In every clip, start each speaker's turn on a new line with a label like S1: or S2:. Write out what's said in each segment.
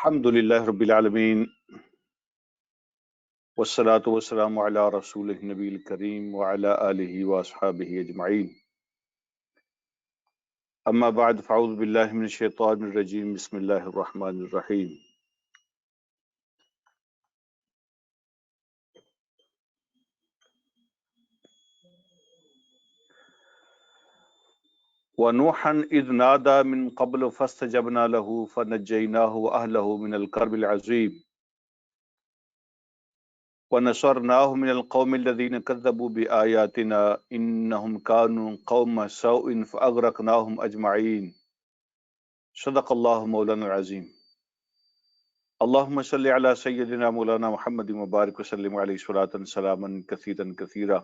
S1: الحمدللہ رب العالمین والصلاة والسلام علی رسول النبی الکریم وعلی آلہ واصحابہ اجمعین اما بعد فاعوذ باللہ من الشیطان الرجیم بسم اللہ الرحمن الرحیم وَنُوحًا إِذْ نَادَى مِن قَبْلُ فَاسْتَجَبْنَا لَهُ فَنَجَّيْنَاهُ وَأَهْلَهُ مِنَ الْكَرْبِ الْعَظِيمِ وَنَصَرْنَاهُ مِنَ الْقَوْمِ الَّذِينَ كَذَّبُوا بِآيَاتِنَا إِنَّهُمْ كَانُوا قَوْمَ سَوْءٍ فَأَغْرَقْنَاهُمْ أَجْمَعِينَ صدق اللہ مولانا العظیم اللہم صلی علی سیدنا مولانا محمد مبارک وسلم علیہ صلاۃ سلاما کثیرا کثیرا۔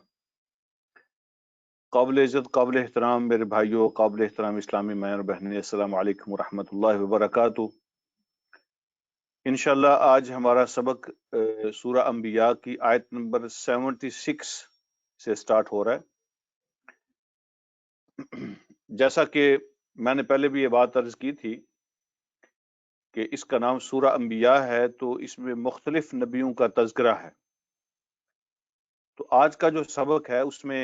S1: قابل عزت، قابل احترام میرے بھائیوں، قابل احترام اسلامی مائیں اور بہنیں، السلام علیکم ورحمۃ اللہ وبرکاتہ۔ انشاءاللہ آج ہمارا سبق سورہ انبیاء کی آیت نمبر 76 سے سٹارٹ ہو رہا ہے۔ جیسا کہ میں نے پہلے بھی یہ بات عرض کی تھی کہ اس کا نام سورہ انبیاء ہے تو اس میں مختلف نبیوں کا تذکرہ ہے۔ تو آج کا جو سبق ہے اس میں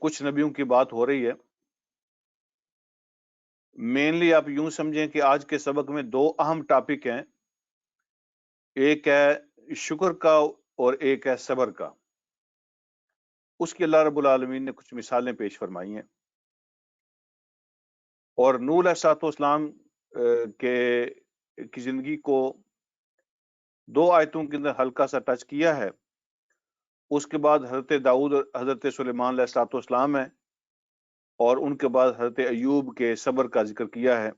S1: کچھ نبیوں کی بات ہو رہی ہے۔ مینلی آپ یوں سمجھیں کہ آج کے سبق میں دو اہم ٹاپک ہیں، ایک ہے شکر کا اور ایک ہے صبر کا۔ اس کی اللہ رب العالمین نے کچھ مثالیں پیش فرمائی ہیں، اور نوح علیہ السلام کی زندگی کو دو آیتوں کے اندر ہلکا سا ٹچ کیا ہے۔ اس کے بعد حضرت داؤد اور حضرت سلیمان علیہ السلام ہیں، اور ان کے بعد حضرت ایوب کے صبر کا ذکر کیا ہے۔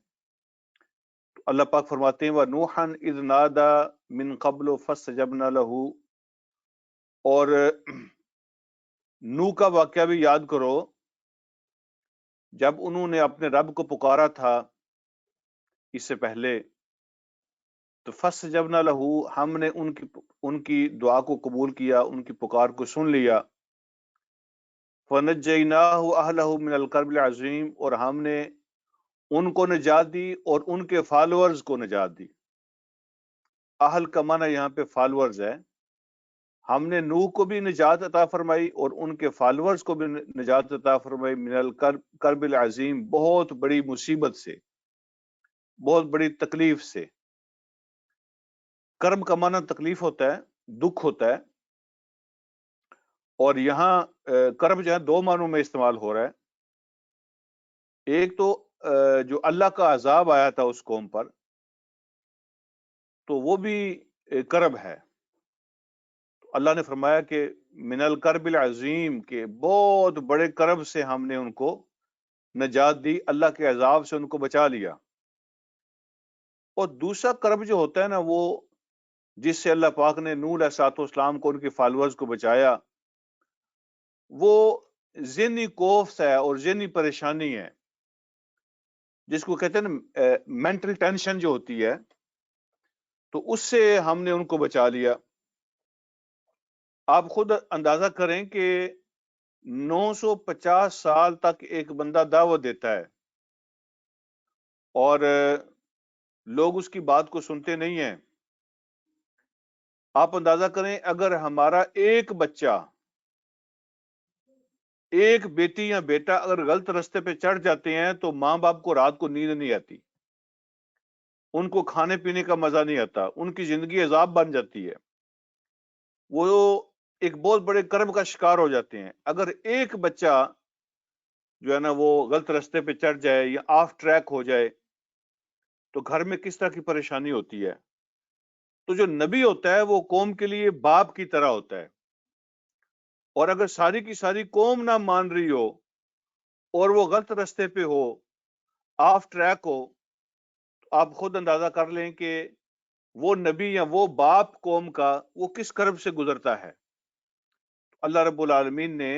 S1: اللہ پاک فرماتے ہیں وَنُوحًا اِذْ نَادَى مِن قَبْلُ فَاسْتَجَبْنَا لَهُ، اور نوح کا واقعہ بھی یاد کرو جب انہوں نے اپنے رب کو پکارا تھا اس سے پہلے، تو فَاسْتَجَبْنَا لَهُ، ہم نے ان کی دعا کو قبول کیا، ان کی پکار کو سن لیا۔ فَنَجَّيْنَاهُ وَأَهْلَهُ مِنَ الْكَرْبِ الْعَظِيمِ، اور ہم نے ان کو نجات دی اور ان کے فالورز کو نجات دی۔ اہل کا معنی یہاں پہ فالورز ہے۔ ہم نے نوح کو بھی نجات عطا فرمائی اور ان کے فالورز کو بھی نجات عطا فرمائی من الکرب العظیم، بہت بڑی مصیبت سے، بہت بڑی تکلیف سے۔ کرب کا معنی تکلیف ہوتا ہے، دکھ ہوتا ہے، اور یہاں کرب جو ہے دو معنوں میں استعمال ہو رہا ہے۔ ایک تو جو اللہ کا عذاب آیا تھا اس قوم پر، تو وہ بھی کرب ہے۔ اللہ نے فرمایا کہ من الکرب العظیم، کے بہت بڑے کرب سے ہم نے ان کو نجات دی، اللہ کے عذاب سے ان کو بچا لیا۔ اور دوسرا کرب جو ہوتا ہے نا، وہ جس سے اللہ پاک نے نوح علیہ السلام کو، ان کے فالورز کو بچایا، وہ ذہنی کوفت ہے اور ذہنی پریشانی ہے، جس کو کہتے ہیں نا مینٹل ٹینشن جو ہوتی ہے، تو اس سے ہم نے ان کو بچا لیا۔ آپ خود اندازہ کریں کہ 950 سال تک ایک بندہ دعوت دیتا ہے اور لوگ اس کی بات کو سنتے نہیں ہیں۔ آپ اندازہ کریں اگر ہمارا ایک بچہ، ایک بیٹی یا بیٹا اگر غلط رستے پہ چڑھ جاتے ہیں تو ماں باپ کو رات کو نیند نہیں آتی، ان کو کھانے پینے کا مزہ نہیں آتا، ان کی زندگی عذاب بن جاتی ہے، وہ ایک بہت بڑے کرب کا شکار ہو جاتے ہیں۔ اگر ایک بچہ جو ہے نا وہ غلط رستے پہ چڑھ جائے یا آف ٹریک ہو جائے تو گھر میں کس طرح کی پریشانی ہوتی ہے۔ تو جو نبی ہوتا ہے وہ قوم کے لیے باپ کی طرح ہوتا ہے، اور اگر ساری کی ساری قوم نہ مان رہی ہو اور وہ غلط رستے پہ ہو، آف ٹریک ہو، تو آپ خود اندازہ کر لیں کہ وہ نبی یا وہ باپ قوم کا وہ کس کرب سے گزرتا ہے۔ اللہ رب العالمین نے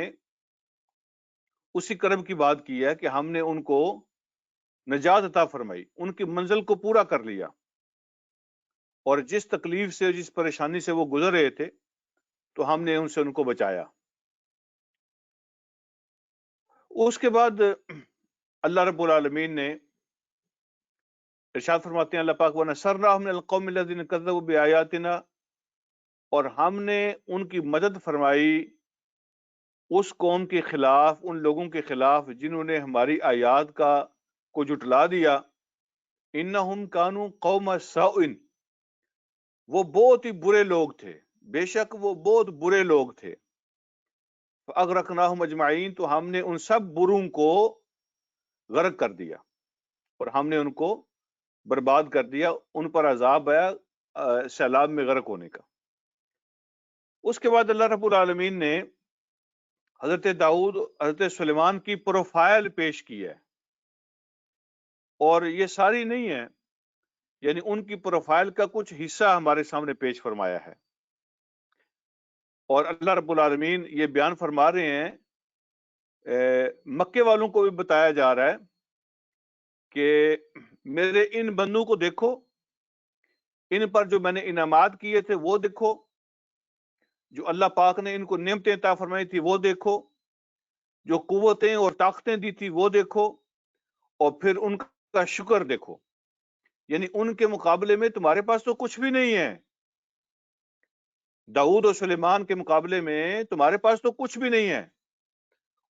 S1: اسی کرب کی بات کی ہے کہ ہم نے ان کو نجات عطا فرمائی، ان کی منزل کو پورا کر لیا، اور جس تکلیف سے، جس پریشانی سے وہ گزر رہے تھے، تو ہم نے ان کو بچایا۔ اس کے بعد اللہ رب العالمین نے ارشاد فرماتے ہیں اللہ پاک وَنَصَرْنَاهُ مِنَ الْقَوْمِ الَّذِينَ كَذَّبُوا بِآيَاتِنَا، اور ہم نے ان کی مدد فرمائی اس قوم کے خلاف، ان لوگوں کے خلاف جنہوں نے ہماری آیات کو جھٹلا دیا. انہم کانوا قوم سوء، وہ بہت ہی برے لوگ تھے، بے شک وہ بہت برے لوگ تھے. فاغرقناہم اجمعین، تو ہم نے ان سب بروں کو غرق کر دیا اور ہم نے ان کو برباد کر دیا، ان پر عذاب آیا سیلاب میں غرق ہونے کا. اس کے بعد اللہ رب العالمین نے حضرت داؤد، حضرت سلیمان کی پروفائل پیش کی ہے، اور یہ ساری نہیں ہے، یعنی ان کی پروفائل کا کچھ حصہ ہمارے سامنے پیش فرمایا ہے. اور اللہ رب العالمین یہ بیان فرما رہے ہیں، مکے والوں کو بھی بتایا جا رہا ہے کہ میرے ان بندوں کو دیکھو، ان پر جو میں نے انعامات کیے تھے وہ دیکھو، جو اللہ پاک نے ان کو نعمتیں عطا فرمائی تھی وہ دیکھو، جو قوتیں اور طاقتیں دی تھی وہ دیکھو، اور پھر ان کا شکر دیکھو. یعنی ان کے مقابلے میں تمہارے پاس تو کچھ بھی نہیں ہے، داؤد اور سلیمان کے مقابلے میں تمہارے پاس تو کچھ بھی نہیں ہے،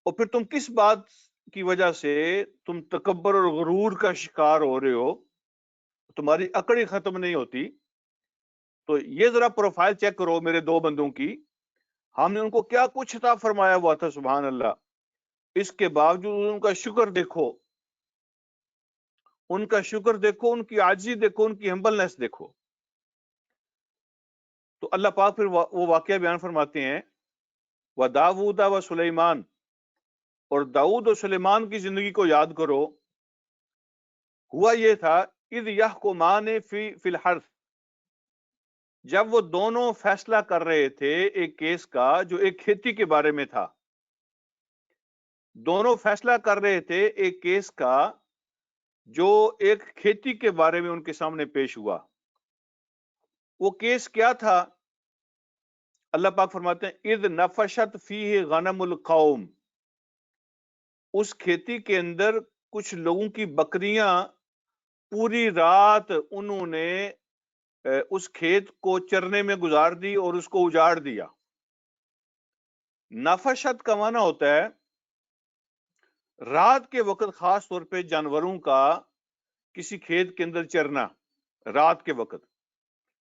S1: اور پھر تم کس بات کی وجہ سے تم تکبر اور غرور کا شکار ہو رہے ہو، تمہاری عقل ہی ختم نہیں ہوتی. تو یہ ذرا پروفائل چیک کرو میرے دو بندوں کی، ہم نے ان کو کیا کچھ عطا فرمایا ہوا تھا، سبحان اللہ. اس کے باوجود ان کا شکر دیکھو، ان کا شکر دیکھو، ان کی عاجزی دیکھو، ان کی ہمبلنس دیکھو. تو اللہ پاک پھر وہ واقعہ بیان فرماتے ہیں وَدَاوُودَ وَسُلَيْمَانَ، اور داؤد اور سلیمان کی زندگی کو یاد کرو. ہوا یہ تھا اِذْ يَحْكُمَانِ فِي الْحَرْثِ، جب وہ دونوں فیصلہ کر رہے تھے ایک کیس کا جو ایک کھیتی کے بارے میں تھا. دونوں فیصلہ کر رہے تھے ایک کیس کا جو ایک کھیتی کے بارے میں ان کے سامنے پیش ہوا. وہ کیس کیا تھا؟ اللہ پاک فرماتے ہیں اِذْ نَفَشَتْ فِيهِ غَنَمُ الْقَوْمِ، اس کھیتی کے اندر کچھ لوگوں کی بکریاں پوری رات انہوں نے اس کھیت کو چرنے میں گزار دی اور اس کو اجاڑ دیا. نفشت کا معنی ہوتا ہے رات کے وقت خاص طور پہ جانوروں کا کسی کھیت کے اندر چرنا رات کے وقت،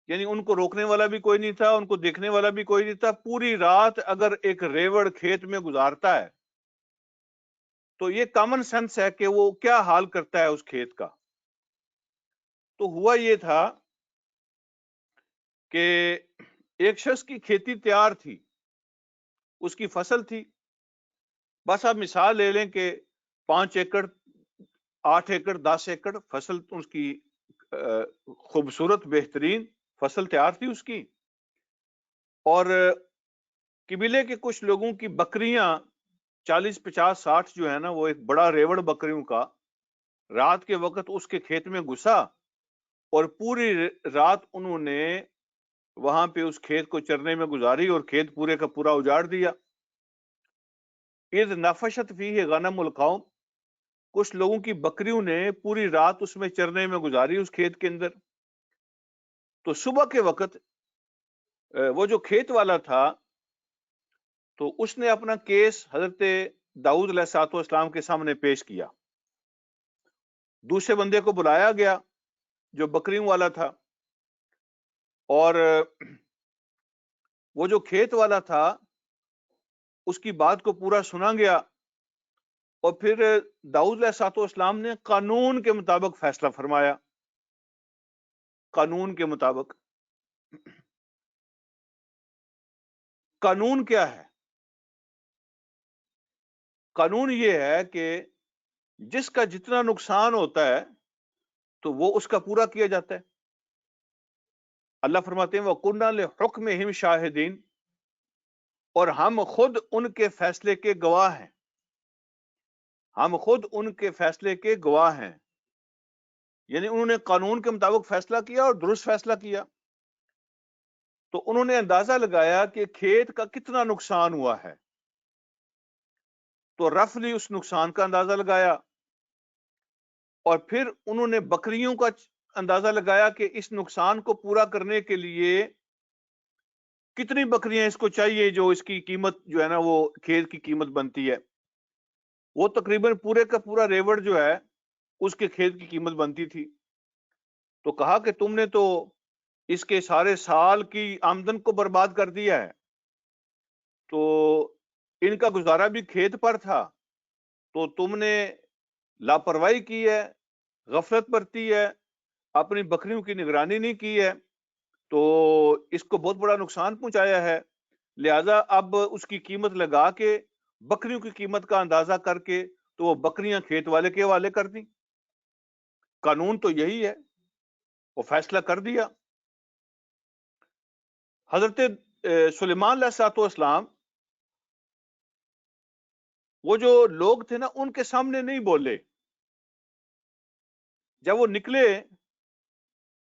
S1: یعنی ان کو روکنے والا بھی کوئی نہیں تھا، ان کو دیکھنے والا بھی کوئی نہیں تھا. پوری رات اگر ایک ریوڑ کھیت میں گزارتا ہے تو یہ کامن سینس ہے کہ وہ کیا حال کرتا ہے اس کھیت کا. تو ہوا یہ تھا کہ ایک شخص کی کھیتی تیار تھی، اس کی فصل تھی. بس آپ مثال لے لیں کہ 5 ایکڑ 8 ایکڑ 10 ایکڑ فصل اس کی خوبصورت بہترین فصل تیار تھی اس کی، اور قبیلے کے کچھ لوگوں کی بکریاں 40 50 60 جو ہے نا، وہ ایک بڑا ریوڑ بکریوں کا رات کے وقت اس کے کھیت میں گھسا اور پوری رات انہوں نے وہاں پہ اس کھیت کو چرنے میں گزاری اور کھیت پورے کا پورا اجاڑ دیا. اِذْ نَفَشَتْ فِيهِ غَنَمُ الْقَوْمِ، کچھ لوگوں کی بکریوں نے پوری رات اس میں چرنے میں گزاری اس کھیت کے اندر. تو صبح کے وقت وہ جو کھیت والا تھا تو اس نے اپنا کیس حضرت داؤد علیہ الصلوۃ والسلام کے سامنے پیش کیا. دوسرے بندے کو بلایا گیا جو بکریوں والا تھا، اور وہ جو کھیت والا تھا اس کی بات کو پورا سنا گیا، اور پھر داؤد علیہ الصلوۃ والسلام نے قانون کے مطابق فیصلہ فرمایا. قانون کے مطابق، قانون کیا ہے؟ قانون یہ ہے کہ جس کا جتنا نقصان ہوتا ہے تو وہ اس کا پورا کیا جاتا ہے. اللہ فرماتے ہیں وَكُنَّا لِحُكْمِهِمْ شَاهِدِينَ، اور ہم خود ان کے فیصلے کے گواہ ہیں. ہم خود ان کے فیصلے کے گواہ ہیں، یعنی انہوں نے قانون کے مطابق فیصلہ کیا اور درست فیصلہ کیا. تو انہوں نے اندازہ لگایا کہ کھیت کا کتنا نقصان ہوا ہے، تو رفلی اس نقصان کا اندازہ لگایا. اور پھر انہوں نے بکریوں کا اندازہ لگایا کہ اس نقصان کو پورا کرنے کے لیے کتنی بکریاں اس کو چاہیے جو اس کی قیمت جو ہے نا وہ کھیت کی قیمت بنتی ہے. وہ تقریباً پورے کا پورا ریوڑ جو ہے اس کے کھیت کی قیمت بنتی تھی. تو کہا کہ تم نے تو اس کے سارے سال کی آمدن کو برباد کر دیا ہے، تو ان کا گزارا بھی کھیت پر تھا، تو تم نے لاپرواہی کی ہے، غفلت برتی ہے، اپنی بکریوں کی نگرانی نہیں کی ہے، تو اس کو بہت بڑا نقصان پہنچایا ہے. لہذا اب اس کی قیمت لگا کے بکریوں کی قیمت کا اندازہ کر کے تو وہ بکریاں کھیت والے کے حوالے کر دیں. قانون تو یہی ہے، وہ فیصلہ کر دیا. حضرت سلیمان علیہ السلام وہ جو لوگ تھے نا ان کے سامنے نہیں بولے. جب وہ نکلے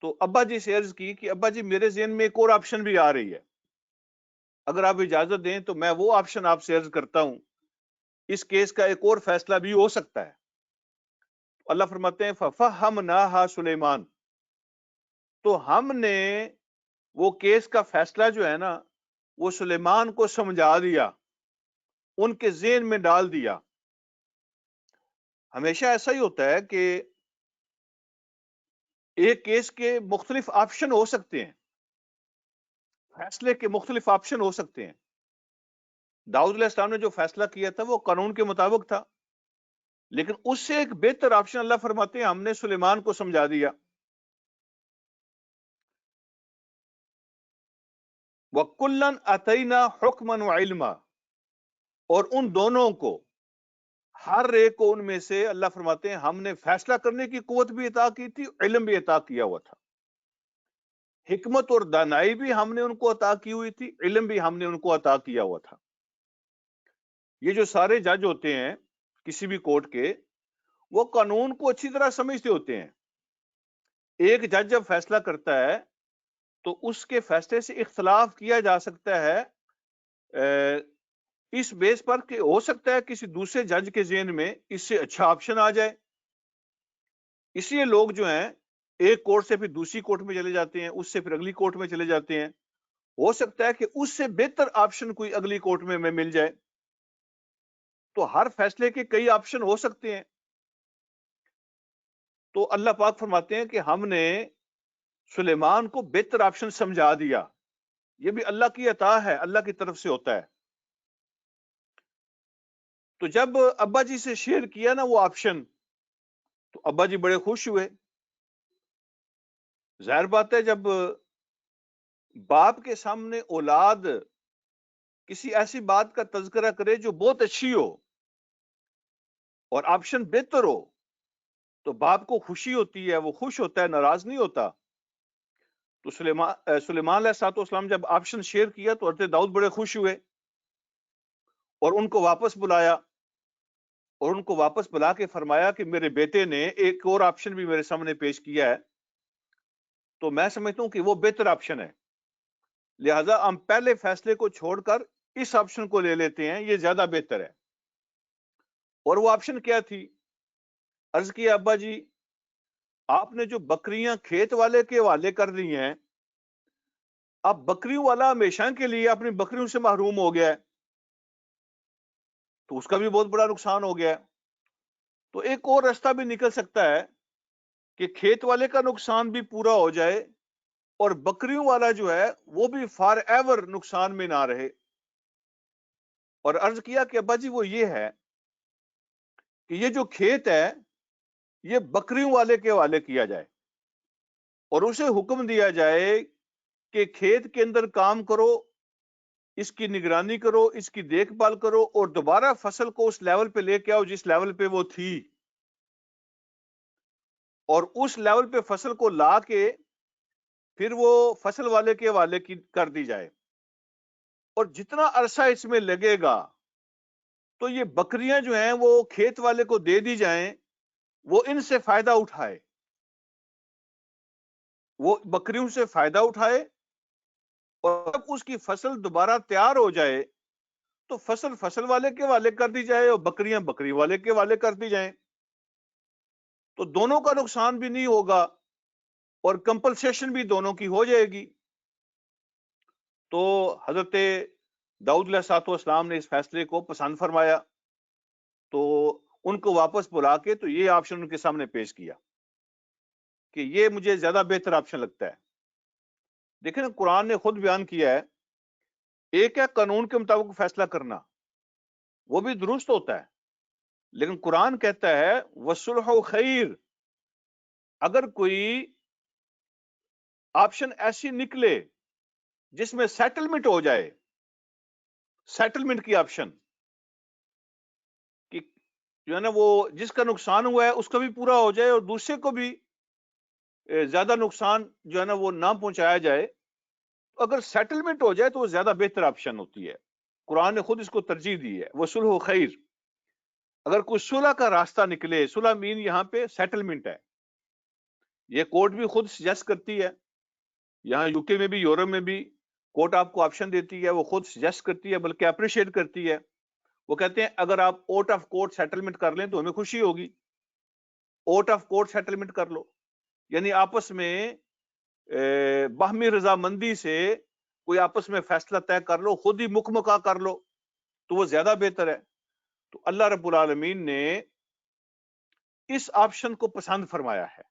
S1: تو ابا جی سے عرض کی کہ ابا جی میرے ذہن میں ایک اور آپشن بھی آ رہی ہے، اگر آپ اجازت دیں تو میں وہ آپشن آپ سے عرض کرتا ہوں، اس کیس کا ایک اور فیصلہ بھی ہو سکتا ہے. اللہ فرماتے ہیں فَفَهَّمْنَاهَا سلیمان، تو ہم نے وہ کیس کا فیصلہ جو ہے نا وہ سلیمان کو سمجھا دیا، ان کے ذہن میں ڈال دیا. ہمیشہ ایسا ہی ہوتا ہے کہ ایک کیس کے مختلف آپشن ہو سکتے ہیں، فیصلے کے مختلف آپشن ہو سکتے ہیں. داؤد علیہ السلام نے جو فیصلہ کیا تھا وہ قانون کے مطابق تھا، لیکن اس سے ایک بہتر آپشن اللہ فرماتے ہیں ہم نے سلیمان کو سمجھا دیا. وَكُلًّا آتَيْنَا حُكْمًا وَعِلْمًا، اور ان دونوں کو، ہر ایک کو ان میں سے اللہ فرماتے ہیں ہم نے فیصلہ کرنے کی قوت بھی عطا کی تھی، علم بھی عطا کیا ہوا تھا. حکمت اور دانائی بھی ہم نے ان کو عطا کی ہوئی تھی، علم بھی ہم نے ان کو عطا کیا ہوا تھا. یہ جو سارے جج ہوتے ہیں کسی بھی کورٹ کے، وہ قانون کو اچھی طرح سمجھتے ہوتے ہیں. ایک جج جب فیصلہ کرتا ہے تو اس کے فیصلے سے اختلاف کیا جا سکتا ہے اس بیس پر کہ ہو سکتا ہے کسی دوسرے جج کے ذہن میں اس سے اچھا آپشن آ جائے. اس لیے لوگ جو ہیں ایک کورٹ سے پھر دوسری کورٹ میں چلے جاتے ہیں، اس سے پھر اگلی کورٹ میں چلے جاتے ہیں. ہو سکتا ہے کہ اس سے بہتر آپشن کوئی اگلی کورٹ میں مل جائے. تو ہر فیصلے کے کئی آپشن ہو سکتے ہیں. تو اللہ پاک فرماتے ہیں کہ ہم نے سلیمان کو بہتر آپشن سمجھا دیا. یہ بھی اللہ کی عطا ہے، اللہ کی طرف سے ہوتا ہے. تو جب ابا جی سے شیئر کیا نا وہ آپشن، تو ابا جی بڑے خوش ہوئے. ظاہر بات ہے جب باپ کے سامنے اولاد کسی ایسی بات کا تذکرہ کرے جو بہت اچھی ہو اور آپشن بہتر ہو تو باپ کو خوشی ہوتی ہے، وہ خوش ہوتا ہے، ناراض نہیں ہوتا. تو سلیمان علیہ السلام جب آپشن شیئر کیا تو حضرت داؤد بڑے خوش ہوئے اور ان کو واپس بلایا، اور ان کو واپس بلا کے فرمایا کہ میرے بیٹے نے ایک اور آپشن بھی میرے سامنے پیش کیا ہے، تو میں سمجھتا ہوں کہ وہ بہتر آپشن ہے، لہذا ہم پہلے فیصلے کو چھوڑ کر اس آپشن کو لے لیتے ہیں، یہ زیادہ بہتر ہے. اور وہ آپشن کیا تھی؟ عرض کیا ابا جی آپ نے جو بکریاں کھیت والے کے حوالے کر دی ہیں، اب بکریوں والا ہمیشہ کے لیے اپنی بکریوں سے محروم ہو گیا ہے، تو اس کا بھی بہت بڑا نقصان ہو گیا ہے. تو ایک اور راستہ بھی نکل سکتا ہے کہ کھیت والے کا نقصان بھی پورا ہو جائے اور بکریوں والا جو ہے وہ بھی فار ایور نقصان میں نہ رہے. اور عرض کیا کہ ابا جی وہ یہ ہے کہ یہ جو کھیت ہے یہ بکریوں والے کے حوالے کیا جائے اور اسے حکم دیا جائے کہ کھیت کے اندر کام کرو، اس کی نگرانی کرو، اس کی دیکھ بھال کرو، اور دوبارہ فصل کو اس لیول پہ لے کے آؤ جس لیول پہ وہ تھی، اور اس لیول پہ فصل کو لا کے پھر وہ فصل والے کے حوالے کر دی جائے. اور جتنا عرصہ اس میں لگے گا تو یہ بکریاں جو ہیں وہ کھیت والے کو دے دی جائیں، وہ ان سے فائدہ اٹھائے، وہ بکریوں سے فائدہ اٹھائے، اور جب اس کی فصل دوبارہ تیار ہو جائے تو فصل والے کے حوالے کر دی جائے اور بکریاں بکری والے کے حوالے کر دی جائیں. تو دونوں کا نقصان بھی نہیں ہوگا اور کمپنسیشن بھی دونوں کی ہو جائے گی. تو حضرت داؤد علیہ الصلوۃ والسلام نے اس فیصلے کو پسند فرمایا، تو ان کو واپس بلا کے تو یہ آپشن ان کے سامنے پیش کیا کہ یہ مجھے زیادہ بہتر آپشن لگتا ہے. دیکھیں نا، قرآن نے خود بیان کیا ہے، ایک ہے قانون کے مطابق فیصلہ کرنا، وہ بھی درست ہوتا ہے، لیکن قرآن کہتا ہے وَالصُّلْحُ خیر. اگر کوئی آپشن ایسی نکلے جس میں سیٹلمنٹ ہو جائے، سیٹلمنٹ کی آپشن کہ جو ہے نا وہ جس کا نقصان ہوا ہے اس کا بھی پورا ہو جائے اور دوسرے کو بھی زیادہ نقصان جو ہے نا وہ نہ پہنچایا جائے، اگر سیٹلمنٹ ہو جائے تو وہ زیادہ بہتر آپشن ہوتی ہے. قرآن نے خود اس کو ترجیح دی ہے، وَالصُّلْحُ خیر. اگر کوئی صلح کا راستہ نکلے، صلح مین یہاں پہ سیٹلمنٹ ہے، یہ کورٹ بھی خود سجیسٹ کرتی ہے، یہاں یو کے میں بھی یورپ میں بھی کورٹ آپ کو آپشن دیتی ہے، وہ خود سجیسٹ کرتی ہے، بلکہ اپریشیٹ کرتی ہے. وہ کہتے ہیں اگر آپ آؤٹ آف کورٹ سیٹلمنٹ کر لیں تو ہمیں خوشی ہوگی، آؤٹ آف کورٹ سیٹلمنٹ کر لو، یعنی آپس میں باہمی رضامندی سے کوئی آپس میں فیصلہ طے کر لو، خود ہی مکمکا کر لو تو وہ زیادہ بہتر ہے. تو اللہ رب العالمین نے اس آپشن کو پسند فرمایا ہے،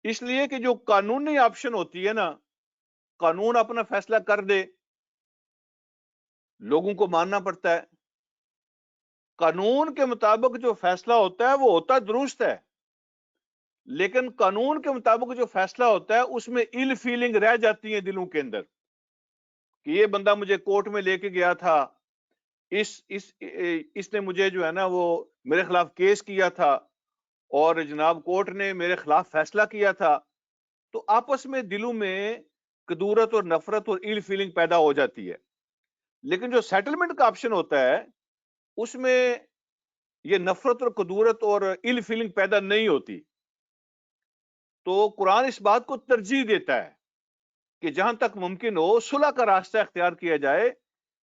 S1: اس لیے کہ جو قانونی آپشن ہوتی ہے نا، قانون اپنا فیصلہ کر دے، لوگوں کو ماننا پڑتا ہے. قانون کے مطابق جو فیصلہ ہوتا ہے وہ ہوتا درست ہے، لیکن قانون کے مطابق جو فیصلہ ہوتا ہے اس میں ایل فیلنگ رہ جاتی ہے دلوں کے اندر کہ یہ بندہ مجھے کورٹ میں لے کے گیا تھا، اس نے مجھے جو ہے نا وہ میرے خلاف کیس کیا تھا اور جناب کورٹ نے میرے خلاف فیصلہ کیا تھا. تو آپس میں دلوں میں کدورت اور نفرت اور ایل فیلنگ پیدا ہو جاتی ہے. لیکن جو سیٹلمنٹ کا آپشن ہوتا ہے اس میں یہ نفرت اور کدورت اور ایل فیلنگ پیدا نہیں ہوتی. تو قرآن اس بات کو ترجیح دیتا ہے کہ جہاں تک ممکن ہو صلح کا راستہ اختیار کیا جائے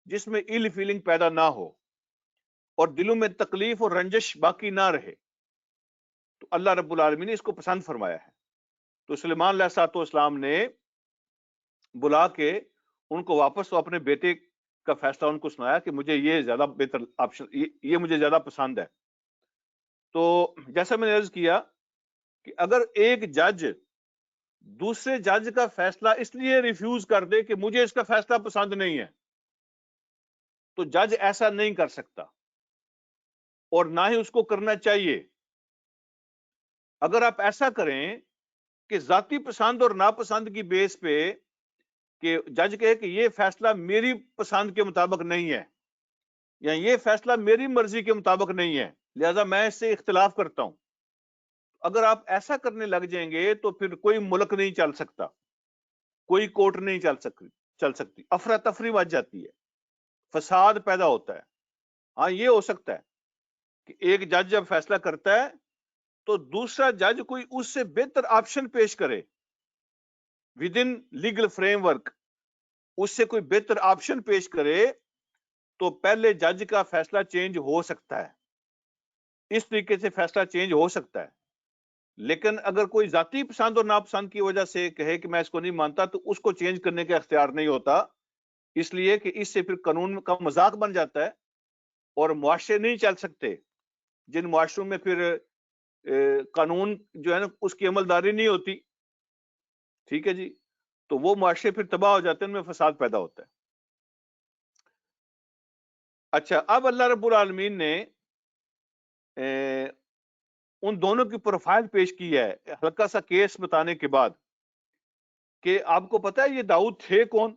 S1: جس میں ایل فیلنگ پیدا نہ ہو اور دلوں میں تکلیف اور رنجش باقی نہ رہے. تو اللہ رب العالمین نے اس کو پسند فرمایا ہے. تو سلیمان علیہ الصلوۃ والسلام نے بلا کے ان کو واپس تو اپنے بیٹے کا فیصلہ ان کو سنایا کہ مجھے یہ زیادہ بہتر آپشن، یہ مجھے زیادہ پسند ہے. تو جیسا میں نے عرض کیا کہ اگر ایک جج دوسرے جج کا فیصلہ اس لیے ریفیوز کر دے کہ مجھے اس کا فیصلہ پسند نہیں ہے، تو جج ایسا نہیں کر سکتا اور نہ ہی اس کو کرنا چاہیے. اگر آپ ایسا کریں کہ ذاتی پسند اور ناپسند کی بیس پہ کہ جج کہے کہ یہ فیصلہ میری پسند کے مطابق نہیں ہے یا یہ فیصلہ میری مرضی کے مطابق نہیں ہے لہذا میں اس سے اختلاف کرتا ہوں، اگر آپ ایسا کرنے لگ جائیں گے تو پھر کوئی ملک نہیں چل سکتا، کوئی کورٹ نہیں چل سکتی، افراتفری مچ جاتی ہے، فساد پیدا ہوتا ہے. ہاں یہ ہو سکتا ہے کہ ایک جج جب فیصلہ کرتا ہے تو دوسرا جج کوئی اس سے بہتر آپشن پیش کرے within legal framework, اس سے کوئی بہتر آپشن پیش کرے تو پہلے جج کا فیصلہ چینج ہو سکتا ہے، اس طریقے سے فیصلہ چینج ہو سکتا ہے. لیکن اگر کوئی ذاتی پسند اور ناپسند کی وجہ سے کہے کہ میں اس کو نہیں مانتا تو اس کو چینج کرنے کا اختیار نہیں ہوتا، اس لیے کہ اس سے پھر قانون کا مذاق بن جاتا ہے اور معاشرے نہیں چل سکتے جن معاشروں میں پھر قانون جو ہے نا اس کی عملداری نہیں ہوتی. ٹھیک ہے جی، تو وہ معاشرے پھر تباہ ہو جاتے ہیں، ان میں فساد پیدا ہوتا ہے. اچھا، اب اللہ رب العالمین نے ان دونوں کی پروفائل پیش کی ہے ہلکا سا کیس بتانے کے بعد کہ آپ کو پتا ہے یہ داؤد تھے کون.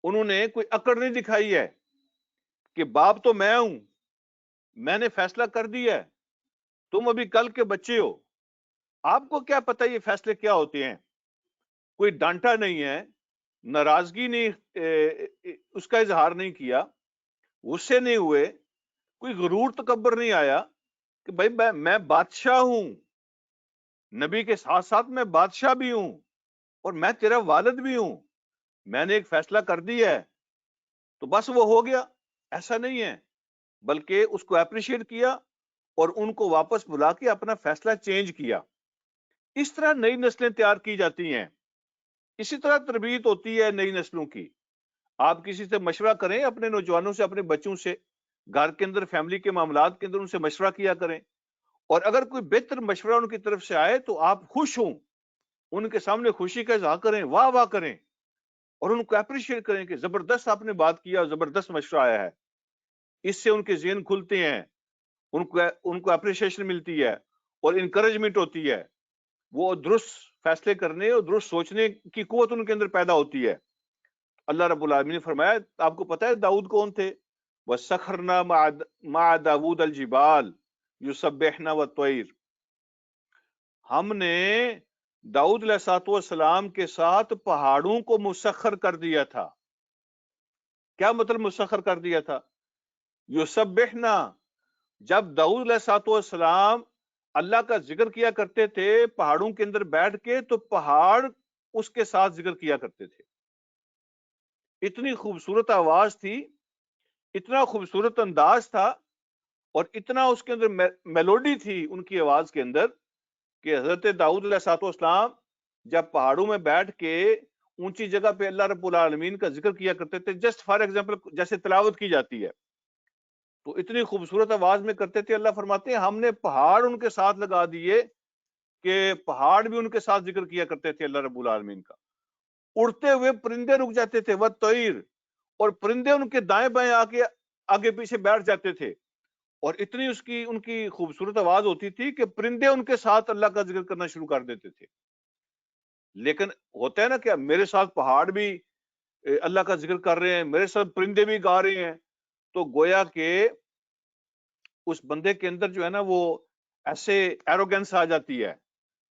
S1: انہوں نے کوئی اکڑ نہیں دکھائی ہے کہ باپ تو میں ہوں، میں نے فیصلہ کر دیا ہے، تم ابھی کل کے بچے ہو، آپ کو کیا پتا یہ فیصلے کیا ہوتے ہیں. کوئی ڈانٹا نہیں ہے، ناراضگی نہیں اس کا اظہار نہیں کیا، غصے نہیں ہوئے، کوئی غرور تکبر نہیں آیا کہ بھائی میں بادشاہ ہوں، نبی کے ساتھ ساتھ میں بادشاہ بھی ہوں اور میں تیرا والد بھی ہوں، میں نے ایک فیصلہ کر دیا ہے تو بس وہ ہو گیا. ایسا نہیں ہے، بلکہ اس کو اپریشیٹ کیا اور ان کو واپس بلا کے اپنا فیصلہ چینج کیا. اس طرح نئی نسلیں تیار کی جاتی ہیں. اسی طرح تربیت ہوتی ہے نئی نسلوں کی. آپ کسی سے مشورہ کریں، اپنے نوجوانوں سے، اپنے بچوں سے، گھر کے اندر فیملی کے معاملات کے اندر ان سے مشورہ کیا کریں، اور اگر کوئی بہتر مشورہ ان کی طرف سے آئے تو آپ خوش ہوں، ان کے سامنے خوشی کا اظہار کریں، واہ واہ کریں، اور ان کو اپریشیٹ کریں کہ زبردست آپ نے بات کیا، زبردست مشورہ آیا ہے. اس سے ان کے ذہن کھلتے ہیں، ان کو اپریشیشن ملتی ہے اور انکریجمنٹ ہوتی ہے. وہ درست فیصلے کرنے اور درست سوچنے کی قوت ان کے اندر پیدا ہوتی ہے. اللہ رب العالمین نے فرمایا، آپ کو پتا ہے داؤد کون تھے؟ وَسَخَّرْنَا مَعَ داؤد الْجِبَالَ يُسَبِّحْنَ وَالطَّيْرَ. ہم نے داؤد علیہ السلام کے ساتھ پہاڑوں کو مسخر کر دیا تھا. کیا مطلب مسخر کر دیا تھا؟ یسبحنا، جب داؤد علیہ السلام اللہ کا ذکر کیا کرتے تھے پہاڑوں کے اندر بیٹھ کے، تو پہاڑ اس کے ساتھ ذکر کیا کرتے تھے. اتنی خوبصورت آواز تھی، اتنا خوبصورت انداز تھا، اور اتنا اس کے اندر میلوڈی تھی ان کی آواز کے اندر، کہ حضرت داؤد علیہ السلام جب پہاڑوں میں بیٹھ کے اونچی جگہ پہ اللہ رب العالمین کا ذکر کیا کرتے تھے، جسٹ فار ایگزامپل جیسے تلاوت کی جاتی ہے، تو اتنی خوبصورت آواز میں کرتے تھے. اللہ فرماتے ہیں ہم نے پہاڑ ان کے ساتھ لگا دیے کہ پہاڑ بھی ان کے ساتھ ذکر کیا کرتے تھے اللہ رب العالمین کا. اڑتے ہوئے پرندے رک جاتے تھے، وَالطَّيْرَ، اور پرندے ان کے دائیں بائیں آ کے آگے پیچھے بیٹھ جاتے تھے، اور اتنی ان کی خوبصورت آواز ہوتی تھی کہ پرندے ان کے ساتھ اللہ کا ذکر کرنا شروع کر دیتے تھے. لیکن ہوتا ہے نا کہ میرے ساتھ پہاڑ بھی اللہ کا ذکر کر رہے ہیں، میرے ساتھ پرندے بھی گا رہے ہیں، تو گویا کہ اس بندے کے اندر جو ہے نا وہ ایسے ایروگنس آ جاتی ہے،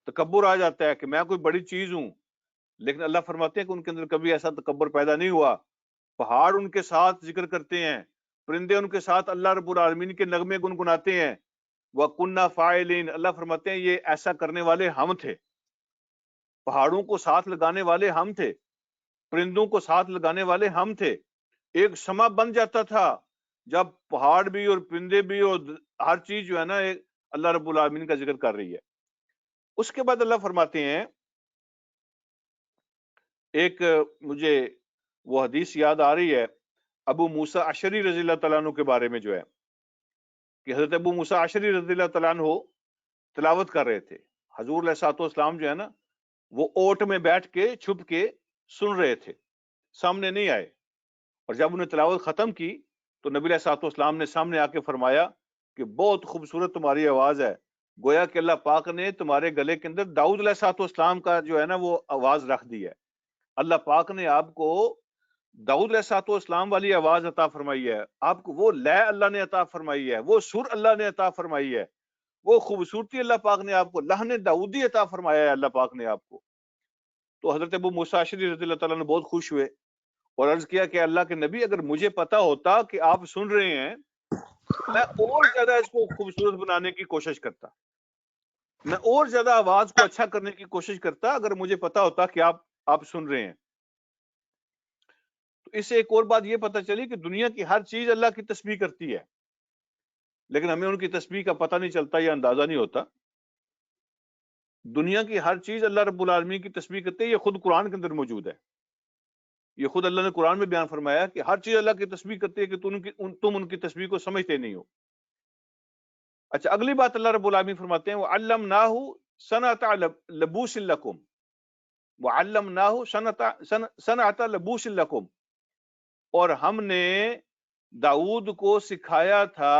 S1: تکبر آ جاتا ہے کہ میں کوئی بڑی چیز ہوں. لیکن اللہ فرماتے ہیں کہ ان کے اندر کبھی ایسا تکبر پیدا نہیں ہوا. پہاڑ ان کے ساتھ ذکر کرتے ہیں، پرندے ان کے ساتھ اللہ رب العالمین کے نغمے گنگناتے ہیں. وَكُنَّا فَاعِلِينَ، اللہ فرماتے ہیں یہ ایسا کرنے والے ہم تھے. پہاڑوں کو ساتھ لگانے والے ہم تھے، پرندوں کو ساتھ لگانے والے ہم تھے. ایک سما بن جاتا تھا جب پہاڑ بھی اور پرندے بھی اور ہر چیز جو ہے نا اللہ رب العالمین کا ذکر کر رہی ہے. اس کے بعد اللہ فرماتے ہیں، ایک مجھے وہ حدیث یاد آ رہی ہے ابو موسیٰ اشعری رضی اللہ تعالیٰ عنہ کے بارے میں، جو ہے کہ حضرت ابو موسیٰ اشعری رضی اللہ تعالیٰ عنہ تلاوت کر رہے تھے. حضور علیہ السلام جو ہے نا وہ اوٹ میں بیٹھ کے چھپ کے سن رہے تھے، سامنے نہیں آئے. اور جب انہیں تلاوت ختم کی تو نبی علیہ السلام نے سامنے آ کے فرمایا کہ بہت خوبصورت تمہاری آواز ہے. گویا کہ اللہ پاک نے تمہارے گلے کے اندر داؤد علیہ السلام کا جو ہے نا وہ آواز رکھ دی ہے. اللہ پاک نے آپ کو داؤد علیہ السلام والی آواز عطا فرمائی ہے، آپ کو وہ لے اللہ نے عطا فرمائی ہے، وہ سر اللہ نے عطا فرمائی ہے، وہ خوبصورتی اللہ پاک نے آپ کو لحن داؤدی عطا فرمایا ہے اللہ پاک نے آپ کو. تو حضرت ابو موسیٰ اشعری رضی اللہ تعالیٰ نے بہت خوش ہوئے اور عرض کیا کہ اللہ کے نبی اگر مجھے پتا ہوتا کہ آپ سن رہے ہیں تو میں اور زیادہ اس کو خوبصورت بنانے کی کوشش کرتا، میں اور زیادہ آواز کو اچھا کرنے کی کوشش کرتا اگر مجھے پتا ہوتا کہ آپ سن رہے ہیں. تو اس سے ایک اور بات یہ پتہ چلی کہ دنیا کی ہر چیز اللہ کی تسبیح کرتی ہے، لیکن ہمیں ان کی تسبیح کا پتہ نہیں چلتا یا اندازہ نہیں ہوتا. دنیا کی ہر چیز اللہ رب العالمین کی تسبیح کرتے ہیں، یہ خود قرآن کے اندر موجود ہے. یہ خود اللہ نے قرآن میں بیان فرمایا کہ ہر چیز اللہ کی تسبیح کرتی ہے کہ تم ان کی تسبیح کو سمجھتے نہیں ہو. اچھا، اگلی بات اللہ رب العالمین فرماتے ہیں وَعَلَّمْنَاهُ صَنْعَةَ لَبُوسٍ لَكُمْ، وَعَلَّمْنَاهُ صَنْعَةَ لَبُوسٍ لَكُمْ، اور ہم نے داؤد کو سکھایا تھا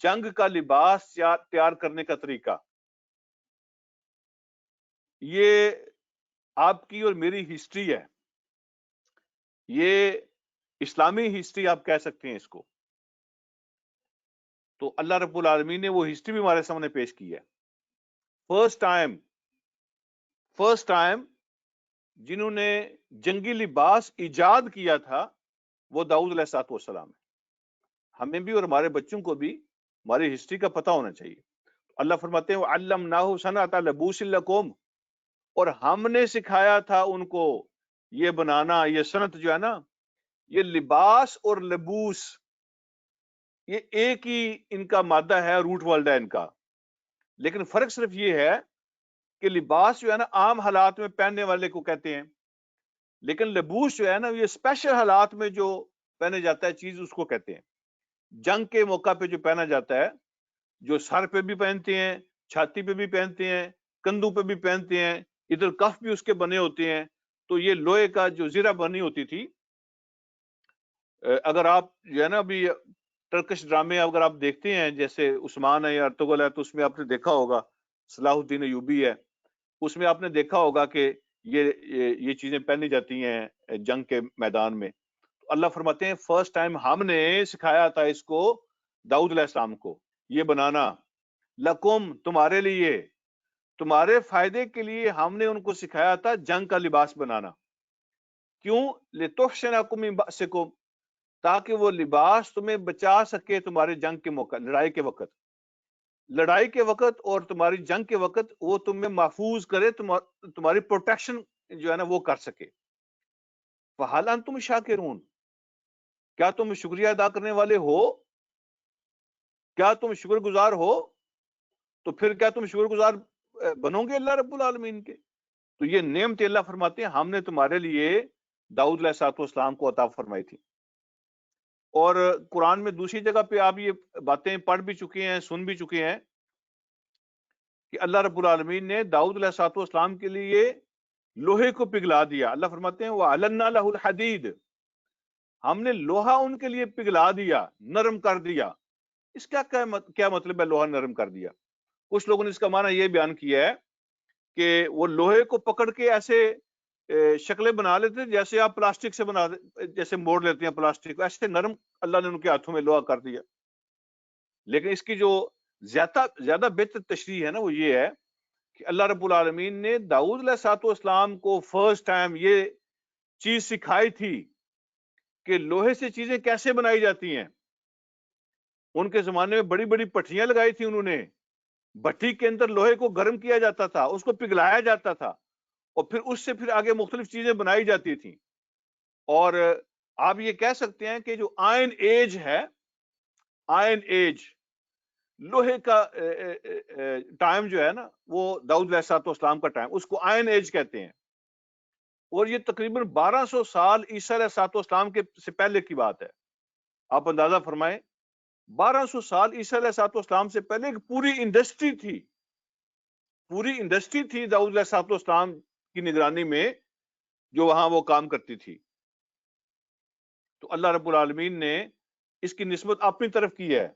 S1: جنگ کا لباس تیار کرنے کا طریقہ. یہ آپ کی اور میری ہسٹری ہے، یہ اسلامی ہسٹری آپ کہہ سکتے ہیں اس کو. تو اللہ رب العالمین نے وہ ہسٹری بھی ہمارے سامنے پیش کی ہے. فرسٹ ٹائم جنہوں نے جنگی لباس ایجاد کیا تھا وہ داؤد علیہ السلام ہے. ہمیں بھی اور ہمارے بچوں کو بھی ہماری ہسٹری کا پتہ ہونا چاہیے. اللہ فرماتے ہیں وَعَلَّمْنَاهُ صَنْعَةَ لَبُوسٍ لَكُمْ، اور ہم نے سکھایا تھا ان کو یہ بنانا، یہ صنعت جو ہے نا، یہ لباس اور لبوس یہ ایک ہی ان کا مادہ ہے، روٹ ورلڈ ہے ان کا، لیکن فرق صرف یہ ہے کہ لباس جو ہے نا عام حالات میں پہننے والے کو کہتے ہیں، لیکن لبوس جو ہے نا یہ اسپیشل حالات میں جو پہنے جاتا ہے چیز اس کو کہتے ہیں۔ جنگ کے موقع پہ جو پہنا جاتا ہے، جو سر پہ بھی پہنتے ہیں، چھاتی پہ بھی پہنتے ہیں، کندھوں پہ بھی پہنتے ہیں، ادھر کف بھی اس کے بنے ہوتے ہیں، تو یہ لوہے کا جو زرہ بنی ہوتی تھی۔ اگر آپ جو ہے نا ابھی ٹرکش ڈرامے اگر آپ دیکھتے ہیں، جیسے عثمان ہے یا ارطغرل ہے، تو اس میں آپ نے دیکھا ہوگا، صلاح الدین ایوبی ہے، اس میں آپ نے دیکھا ہوگا کہ یہ چیزیں پہنی جاتی ہیں جنگ کے میدان میں۔ اللہ فرماتے ہیں فرسٹ ٹائم ہم نے سکھایا تھا اس کو داؤد علیہ السلام کو یہ بنانا، لکم تمہارے لیے، تمہارے فائدے کے لیے ہم نے ان کو سکھایا تھا جنگ کا لباس بنانا۔ کیوں؟ لتحصنکم من بأسکم، تاکہ وہ لباس تمہیں بچا سکے تمہارے جنگ کے موقع، لڑائی کے وقت اور تمہاری جنگ کے وقت وہ تمہیں محفوظ کرے، تمہاری پروٹیکشن جو ہے نا وہ کر سکے۔ فہل انتم شاکرون، کیا تم شکریہ ادا کرنے والے ہو؟ کیا تم شکر گزار ہو؟ تو پھر کیا تم شکر گزار بنو گے اللہ رب العالمین کے؟ تو یہ نعمت اللہ فرماتے ہیں ہم نے تمہارے لیے داؤد علیہ السلام کو عطا فرمائی تھی۔ اور قرآن میں دوسری جگہ پہ آپ یہ باتیں پڑھ بھی چکے ہیں، سن بھی چکے ہیں کہ اللہ رب العالمین نے داؤد علیہ السلام کے لیے لوہے کو پگھلا دیا۔ اللہ فرماتے ہیں وَعَلَنَّا لَهُ الْحَدِيدِ، ہم نے لوہا ان کے لیے پگھلا دیا، نرم کر دیا۔ اس کا کیا مطلب ہے لوہا نرم کر دیا؟ کچھ لوگوں نے اس کا معنی یہ بیان کیا ہے کہ وہ لوہے کو پکڑ کے ایسے شکلیں بنا لیتے ہیں جیسے آپ پلاسٹک سے جیسے موڑ لیتے ہیں پلاسٹک کو، ایسے نرم اللہ نے ان کے ہاتھوں میں لوہا کر دیا۔ لیکن اس کی جو زیادہ بہتر تشریح ہے نا وہ یہ ہے کہ اللہ رب العالمین نے داؤد علیہ السلام کو فرسٹ ٹائم یہ چیز سکھائی تھی کہ لوہے سے چیزیں کیسے بنائی جاتی ہیں۔ ان کے زمانے میں بڑی بڑی پٹھیاں لگائی تھی انہوں نے، بھٹی کے اندر لوہے کو گرم کیا جاتا تھا، اس کو پگھلایا جاتا تھا، اور پھر اس سے پھر آگے مختلف چیزیں بنائی جاتی تھیں۔ اور آپ یہ کہہ سکتے ہیں کہ جو آئرن ایج ہے، آئرن ایج لوہے کا ٹائم جو ہے نا وہ داؤد علیہ السلام کا ٹائم، اس کو آئرن ایج کہتے ہیں۔ اور یہ تقریباً 1200 سال عیسیٰ علیہ السلام کے سے پہلے کی بات ہے۔ آپ اندازہ فرمائیں 1200 سال عیسیٰ علیہ السلام سے پہلے ایک پوری انڈسٹری تھی داؤد علیہ السلام کی نگرانی میں جو وہاں وہ کام کرتی تھی۔ تو اللہ رب العالمین نے اس کی نسبت اپنی طرف کی ہے،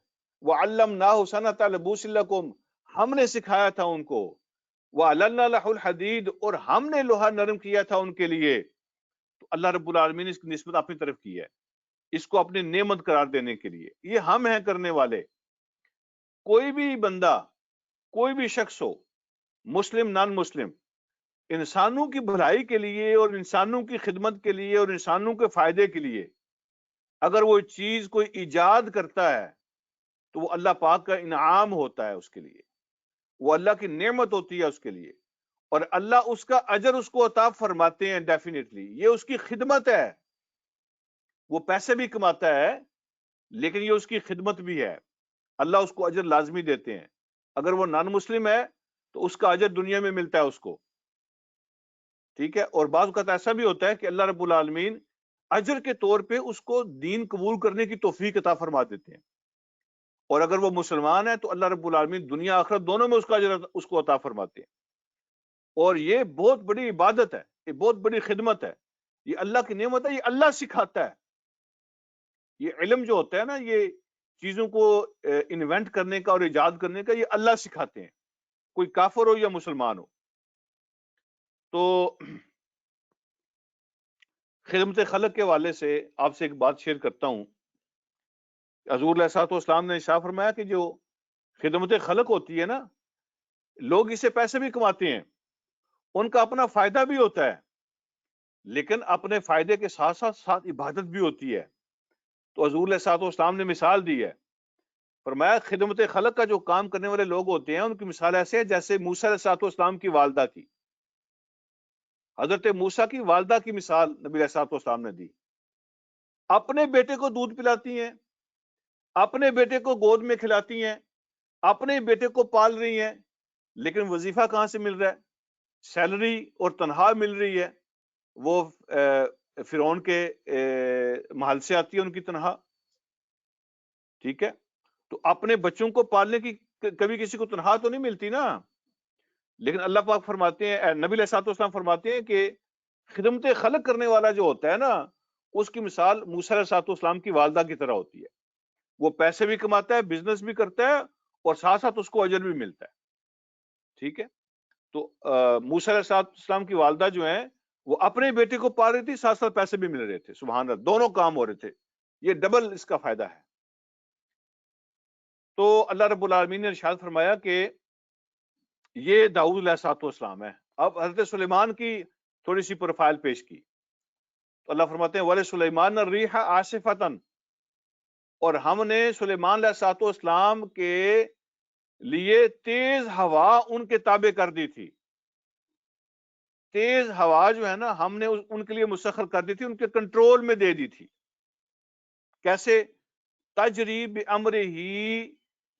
S1: وَعَلَّمْنَاهُ صَنَعَةَ لَبُوسٍ لَكُمْ، ہم نے سکھایا تھا ان کو، وَعَلَنَّا لَهُ الْحَدِيدِ، اور ہم نے لوہا نرم کیا تھا ان کے لیے۔ تو اللہ رب العالمین نے اس کی نسبت اپنی طرف کی ہے، اس کو اپنی نعمت قرار دینے کے لیے۔ یہ ہم ہیں کرنے والے۔ کوئی بھی بندہ، کوئی بھی شخص ہو، مسلم نان مسلم، انسانوں کی بھلائی کے لیے اور انسانوں کی خدمت کے لیے اور انسانوں کے فائدے کے لیے اگر وہ چیز کوئی ایجاد کرتا ہے تو وہ اللہ پاک کا انعام ہوتا ہے اس کے لیے، وہ اللہ کی نعمت ہوتی ہے اس کے لیے، اور اللہ اس کا اجر اس کو عطا فرماتے ہیں ڈیفینیٹلی۔ یہ اس کی خدمت ہے، وہ پیسے بھی کماتا ہے لیکن یہ اس کی خدمت بھی ہے، اللہ اس کو اجر لازمی دیتے ہیں۔ اگر وہ نان مسلم ہے تو اس کا اجر دنیا میں ملتا ہے اس کو، ٹھیک ہے۔ اور بعض اوقات ایسا بھی ہوتا ہے کہ اللہ رب العالمین اجر کے طور پہ اس کو دین قبول کرنے کی توفیق عطا فرما دیتے ہیں، اور اگر وہ مسلمان ہے تو اللہ رب العالمین دنیا آخرت دونوں میں اس کا اجر اس کو عطا فرماتے ہیں۔ اور یہ بہت بڑی عبادت ہے، یہ بہت بڑی خدمت ہے، یہ اللہ کی نعمت ہے، یہ اللہ سکھاتا ہے۔ یہ علم جو ہوتا ہے نا، یہ چیزوں کو انوینٹ کرنے کا اور ایجاد کرنے کا، یہ اللہ سکھاتے ہیں، کوئی کافر ہو یا مسلمان ہو۔ تو خدمت خلق کے والے سے آپ سے ایک بات شیئر کرتا ہوں۔ حضور علیہ السلام نے ارشاد فرمایا کہ جو خدمت خلق ہوتی ہے نا، لوگ اس سے پیسے بھی کماتے ہیں، ان کا اپنا فائدہ بھی ہوتا ہے، لیکن اپنے فائدے کے ساتھ ساتھ عبادت بھی ہوتی ہے۔ تو حضور علیہ السلام نے مثال دی ہے، فرمایا خدمت خلق کا جو کام کرنے والے لوگ ہوتے ہیں ان کی مثال ایسے ہے جیسے موسیٰ علیہ السلام کی والدہ کی۔ حضرت موسیٰ کی والدہ کی مثال نبی علیہ السلام نے دی، اپنے بیٹے کو دودھ پلاتی ہیں، اپنے بیٹے کو گود میں کھلاتی ہیں، اپنے بیٹے کو پال رہی ہیں، لیکن وظیفہ کہاں سے مل رہا ہے؟ سیلری اور تنخواہ مل رہی ہے، وہ فرعون کے محل سے آتی ہے ان کی تنخواہ. ٹھیک ہے، تو اپنے بچوں کو پالنے کی کبھی کسی کو تنخواہ تو نہیں ملتی نا. لیکن اللہ پاک فرماتے ہیں، نبی علیہ الصلوۃ والسلام فرماتے ہیں کہ خدمت خلق کرنے والا جو ہوتا ہے نا، اس کی مثال موسیٰ علیہ الصلوۃ والسلام کی والدہ کی طرح ہوتی ہے. وہ پیسے بھی کماتا ہے، بزنس بھی کرتا ہے، اور ساتھ ساتھ اس کو اجر بھی ملتا ہے. ٹھیک ہے، تو موسیٰ علیہ الصلوۃ والسلام کی والدہ جو ہیں وہ اپنے بیٹے کو پال رہی تھی، ساتھ ساتھ پیسے بھی مل رہے تھے. سبحان اللہ، دونوں کام ہو رہے تھے. یہ ڈبل اس کا فائدہ ہے. تو اللہ رب العالمین نے ارشاد فرمایا کہ یہ داؤد علیہ الصلوۃ والسلام ہے. اب حضرت سلیمان کی تھوڑی سی پروفائل پیش کی تو اللہ فرماتے ہیں وَلِسُلَيْمَانَ الرِّيحَ عَاصِفَةً، اور ہم نے سلیمان علیہ الصلوۃ والسلام کے لیے تیز ہوا ان کے تابع کر دی تھی. تیز ہوا جو ہے نا ہم نے ان کے لیے مسخر کر دی تھی، ان کے کنٹرول میں دے دی تھی. کیسے؟ تجری بامرہ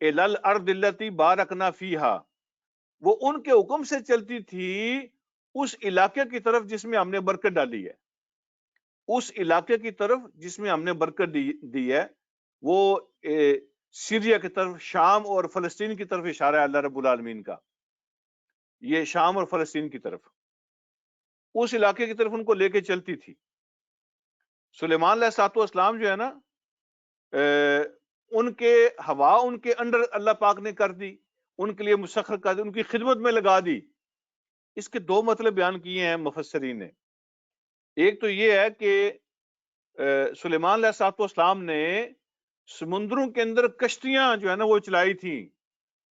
S1: الی الارض التی بارکنا فیہا، وہ ان کے حکم سے چلتی تھی اس علاقے کی طرف جس میں ہم نے برکت ڈالی ہے. اس علاقے کی طرف جس میں ہم نے برکت دی ہے، وہ سیریا کی طرف، شام اور فلسطین کی طرف اشارہ ہے اللہ رب العالمین کا. یہ شام اور فلسطین کی طرف، اس علاقے کی طرف ان کو لے کے چلتی تھی. سلیمان علیہ الصلوۃ والسلام جو ہے نا، ان کے ہوا ان کے انڈر اللہ پاک نے کر دی، ان کے لیے مسخر کر دی، ان کی خدمت میں لگا دی. اس کے دو مطلب بیان کیے ہیں مفسرین نے. ایک تو یہ ہے کہ سلیمان علیہ الصلوۃ والسلام نے سمندروں کے اندر کشتیاں جو ہے نا وہ چلائی تھیں،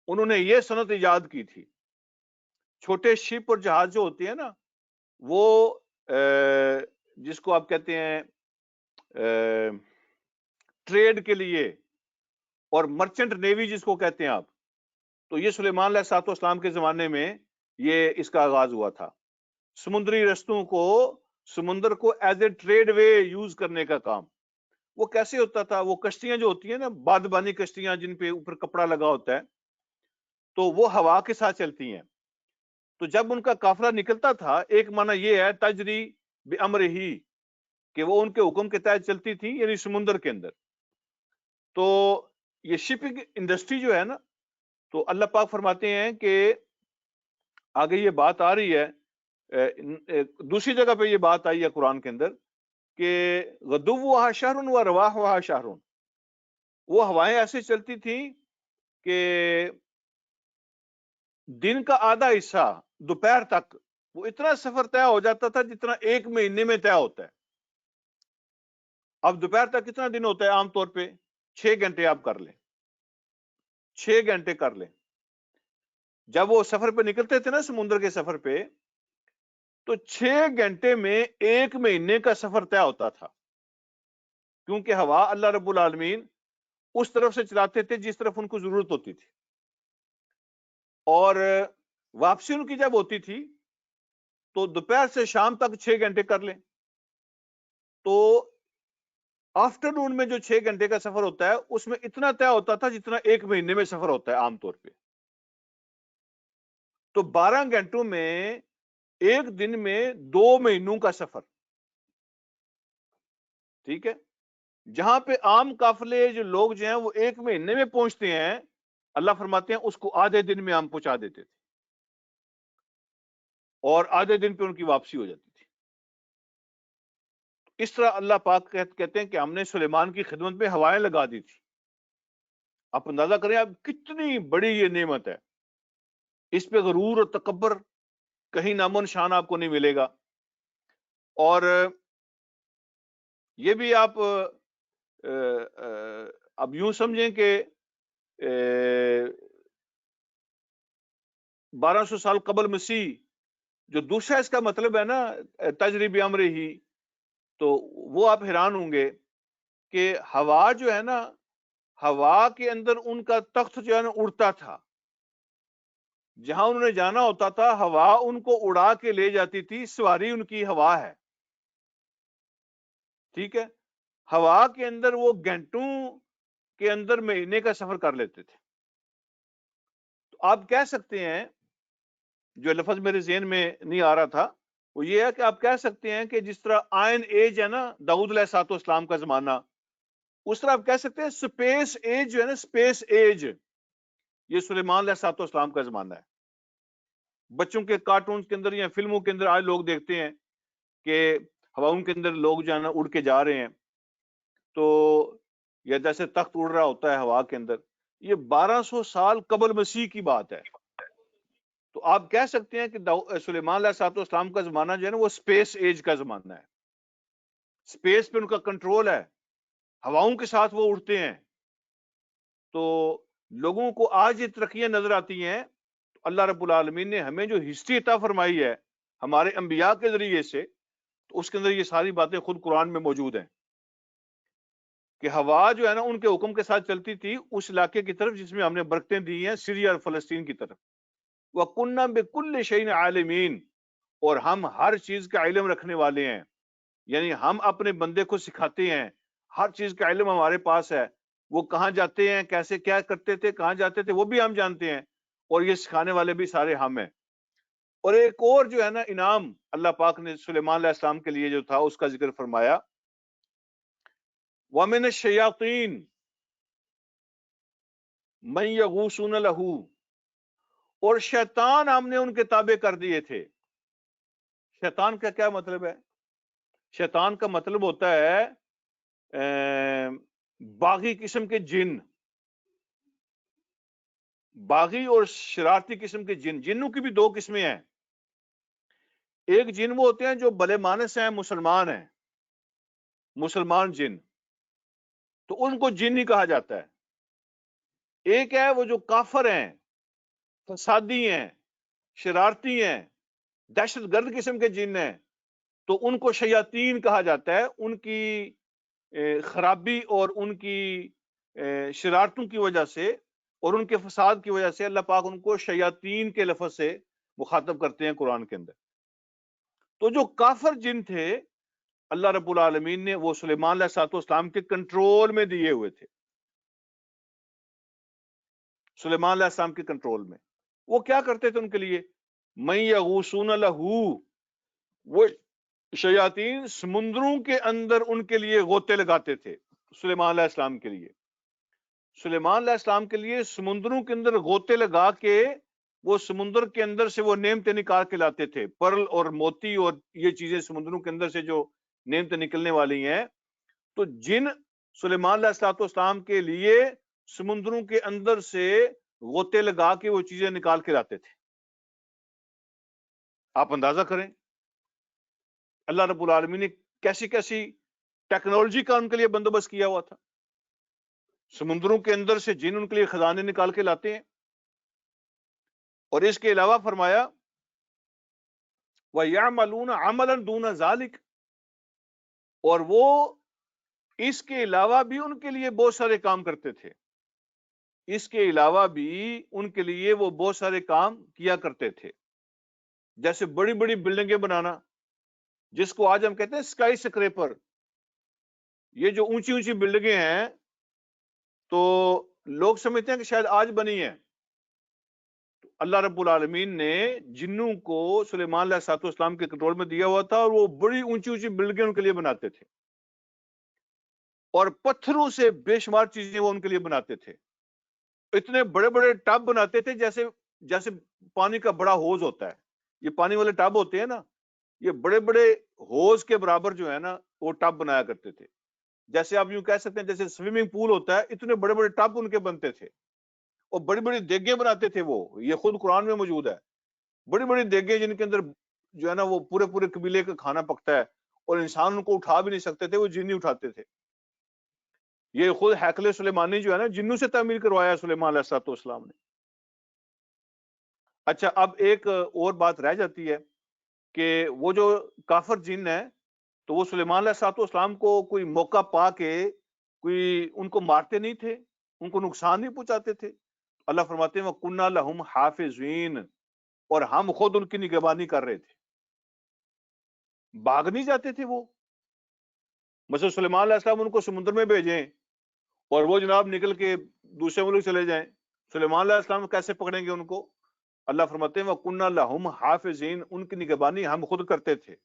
S1: انہوں نے یہ صنعت ایجاد کی تھی. چھوٹے شپ اور جہاز جو ہوتے ہیں نا، وہ جس کو آپ کہتے ہیں ٹریڈ کے لیے، اور مرچنٹ نیوی جس کو کہتے ہیں آپ، تو یہ سلیمان علیہ الصلوۃ والسلام کے زمانے میں یہ اس کا آغاز ہوا تھا. سمندری رستوں کو، سمندر کو as a trade way use کرنے کا کام. وہ کیسے ہوتا تھا؟ وہ کشتیاں جو ہوتی ہیں نا، بادبانی کشتیاں جن پہ اوپر کپڑا لگا ہوتا ہے، تو وہ ہوا کے ساتھ چلتی ہیں. تو جب ان کا قافلہ نکلتا تھا، ایک معنی یہ ہے تجری بامرہ، کہ وہ ان کے حکم کے تحت چلتی تھی، یعنی سمندر کے اندر. تو یہ شپنگ انڈسٹری جو ہے نا، تو اللہ پاک فرماتے ہیں کہ آگے یہ بات آ رہی ہے، دوسری جگہ پہ یہ بات آئی ہے قرآن کے اندر کہ غدوها شہر و رواحها شہر. وہ ہوائیں ایسے چلتی تھیں کہ دن کا آدھا حصہ دوپہر تک وہ اتنا سفر طے ہو جاتا تھا جتنا ایک مہینے میں طے ہوتا ہے. اب دوپہر تک کتنا دن ہوتا ہے عام طور پہ؟ 6 گھنٹے آپ کر لیں، 6 گھنٹے کر لیں. جب وہ سفر پہ نکلتے تھے نا سمندر کے سفر پہ، تو 6 گھنٹے میں ایک مہینے کا سفر طے ہوتا تھا، کیونکہ ہوا اللہ رب العالمین اس طرف سے چلاتے تھے جس طرف ان کو ضرورت ہوتی تھی. اور واپسی ان کی جب ہوتی تھی تو دوپہر سے شام تک 6 گھنٹے کر لیں، تو آفٹر نون میں جو 6 گھنٹے کا سفر ہوتا ہے اس میں اتنا طے ہوتا تھا جتنا ایک مہینے میں سفر ہوتا ہے عام طور پہ. تو 12 گھنٹوں میں ایک دن میں 2 مہینوں کا سفر. ٹھیک ہے، جہاں پہ عام قافلے جو لوگ جو ہیں وہ ایک مہینے میں پہنچتے ہیں، اللہ فرماتے ہیں اس کو آدھے دن میں ہم پہنچا دیتے تھے، اور آدھے دن پہ ان کی واپسی ہو جاتی تھی. اس طرح اللہ پاک کہتے ہیں کہ ہم نے سلیمان کی خدمت میں ہوائیں لگا دی تھی. آپ اندازہ کریں اب کتنی بڑی یہ نعمت ہے. اس پہ غرور اور تکبر کہیں نام و نشان آپ کو نہیں ملے گا. اور یہ بھی آپ اب یوں سمجھیں کہ 1200 سال قبل مسیح جو دوسرا اس کا مطلب ہے نا تجریب امر ہی، تو وہ آپ حیران ہوں گے کہ ہوا جو ہے نا، ہوا کے اندر ان کا تخت جو ہے نا اڑتا تھا. جہاں انہوں نے جانا ہوتا تھا ہوا ان کو اڑا کے لے جاتی تھی، سواری ان کی ہوا ہے. ٹھیک ہے، ہوا کے اندر وہ گھنٹوں کے اندر مہینے کا سفر کر لیتے تھے. تو آپ کہہ سکتے ہیں، جو لفظ میرے ذہن میں نہیں آ رہا تھا وہ یہ ہے کہ آپ کہہ سکتے ہیں کہ جس طرح آئن ایج ہے نا داؤد علیہ الصلوۃ والسلام کا زمانہ، اس طرح آپ کہہ سکتے ہیں سپیس ایج جو ہے نا، اسپیس ایج، یہ سلیمان علیہ الصلوۃ والسلام کا زمانہ ہے. بچوں کے کارٹونز کے اندر یا فلموں کے اندر آج لوگ دیکھتے ہیں کہ ہواؤں کے اندر لوگ جو ہے نا اڑ کے جا رہے ہیں، تو یا جیسے تخت اڑ رہا ہوتا ہے ہوا کے اندر. یہ 1200 سال قبل مسیح کی بات ہے. تو آپ کہہ سکتے ہیں کہ سلیمان علیہ الصلوۃ والسلام کا زمانہ جو ہے نا وہ اسپیس ایج کا زمانہ ہے. اسپیس پہ ان کا کنٹرول ہے، ہواؤں کے ساتھ وہ اڑتے ہیں. تو لوگوں کو آج یہ ترقیاں نظر آتی ہیں، تو اللہ رب العالمین نے ہمیں جو ہسٹری عطا فرمائی ہے ہمارے انبیاء کے ذریعے سے، تو اس کے اندر یہ ساری باتیں خود قرآن میں موجود ہیں کہ ہوا جو ہے نا ان کے حکم کے ساتھ چلتی تھی اس علاقے کی طرف جس میں ہم نے برکتیں دی ہیں، سیریا اور فلسطین کی طرف. وَكُنَّا بِكُلِّ شَيْءٍ عَالِمِينَ، اور ہم ہر چیز کا علم رکھنے والے ہیں. یعنی ہم اپنے بندے کو سکھاتے ہیں، ہر چیز کا علم ہمارے پاس ہے. وہ کہاں جاتے ہیں، کیسے کیا کرتے تھے، کہاں جاتے تھے، وہ بھی ہم جانتے ہیں، اور یہ سکھانے والے بھی سارے ہم ہیں. اور ایک اور جو ہے نا انعام اللہ پاک نے سلیمان علیہ السلام کے لیے جو تھا اس کا ذکر فرمایا، وَمِنَ الشَّيَاطِينِ مَن يَغُوصُونَ لَهُ، اور شیطان ہم نے ان کے تابع کر دیے تھے. شیطان کا کیا مطلب ہے؟ شیطان کا مطلب ہوتا ہے باغی قسم کے جن، باغی اور شرارتی قسم کے جن. جنوں کی بھی دو قسمیں ہیں. ایک جن وہ ہوتے ہیں جو بھلے مانس ہیں، مسلمان ہیں، مسلمان جن، تو ان کو جن ہی کہا جاتا ہے. ایک ہے وہ جو کافر ہیں، فسادی ہیں، شرارتی ہیں، دہشت گرد قسم کے جن ہیں، تو ان کو شیاطین کہا جاتا ہے. ان کی خرابی اور ان کی شرارتوں کی وجہ سے اور ان کے فساد کی وجہ سے اللہ پاک ان کو شیاطین کے لفظ سے مخاطب کرتے ہیں قرآن کے اندر. تو جو کافر جن تھے اللہ رب العالمین نے وہ سلیمان علیہ الصلوۃ والسلام کے کنٹرول میں دیے ہوئے تھے. سلیمان علیہ السلام کے کنٹرول میں. وہ کیا کرتے تھے ان کے لیے؟ مَن یغوصون لہو، وہ شیاطین سمندروں کے اندر ان کے لیے غوطے لگاتے تھے. سلیمان علیہ السلام کے لیے، سلیمان علیہ السلام کے لیے سمندروں کے اندر غوطے لگا کے وہ سمندر کے اندر سے وہ نعمتیں نکال کے لاتے تھے. پرل اور موتی اور یہ چیزیں سمندروں کے اندر سے جو نعمتیں نکلنے والی ہیں، تو جن سلیمان علیہ الصلوۃ والسلام کے لیے سمندروں کے اندر سے غوطے لگا کے وہ چیزیں نکال کے لاتے تھے. آپ اندازہ کریں اللہ رب العالمین نے کیسی کیسی ٹیکنالوجی کا ان کے لیے بندوبست کیا ہوا تھا. سمندروں کے اندر سے جن ان کے لیے خزانے نکال کے لاتے ہیں. اور اس کے علاوہ فرمایا وَيَعْمَلُونَ عَمَلًا دُونَ ذَلِكَ، اور وہ اس کے علاوہ بھی ان کے لیے بہت سارے کام کرتے تھے. اس کے علاوہ بھی ان کے لیے وہ بہت سارے کام کیا کرتے تھے، جیسے بڑی بڑی بلڈنگیں بنانا، جس کو آج ہم کہتے ہیں اسکائی سکریپر. یہ جو اونچی اونچی بلڈنگیں ہیں تو لوگ سمجھتے ہیں کہ شاید آج بنی ہیں. اللہ رب العالمین نے جنوں کو سلیمان علیہ الصلوۃ والسلام کے کنٹرول میں دیا ہوا تھا، اور وہ بڑی اونچی اونچی بلڈنگیں ان کے لیے بناتے تھے، اور پتھروں سے بے شمار چیزیں وہ ان کے لیے بناتے تھے. اتنے بڑے بڑے ٹب بناتے تھے جیسے پانی کا بڑا ہوز ہوتا ہے. یہ پانی والے ٹب ہوتے ہیں نا، یہ بڑے بڑے ہوز کے برابر جو ہے نا وہ ٹب بنایا کرتے تھے. جیسے آپ یوں کہہ سکتے ہیں جیسے سوئمنگ پول ہوتا ہے، اتنے بڑے بڑے ٹب ان کے بنتے تھے. اور بڑی بڑی دیگیں بناتے تھے وہ، یہ خود قرآن میں موجود ہے. بڑی بڑی دیگیں جن کے اندر جو ہے نا وہ پورے پورے قبیلے کا کھانا پکتا ہے، اور انسان ان کو اٹھا بھی نہیں سکتے تھے، وہ جن ہی اٹھاتے تھے. یہ خود ہیکل سلیمانی جو ہے نا جنوں سے تعمیر کروایا سلیمان علیہ الصلوۃ والسلام نے. اچھا، اب ایک اور بات رہ جاتی ہے کہ وہ جو کافر جن ہے تو وہ سلیمان علیہ الصلوۃ والسلام کو کوئی موقع پا کے کوئی ان کو مارتے نہیں تھے، ان کو نقصان نہیں پہنچاتے تھے. اللہ فرماتے ہیں وَكُنَّا لَهُمْ حَافِظِينَ، اور ہم خود ان کی نگہبانی کر رہے تھے. بھاگ نہیں جاتے تھے وہ. مثلا سلیمان علیہ السلام ان کو سمندر میں بھیجیں اور وہ جناب نکل کے دوسرے ملک چلے جائیں، سلیمان علیہ السلام کیسے پکڑیں گے ان کو؟ اللہ فرماتے ہیں وَكُنَّا لَهُمْ حَافِظِينَ، ان کی نگہبانی ہم خود کرتے تھے۔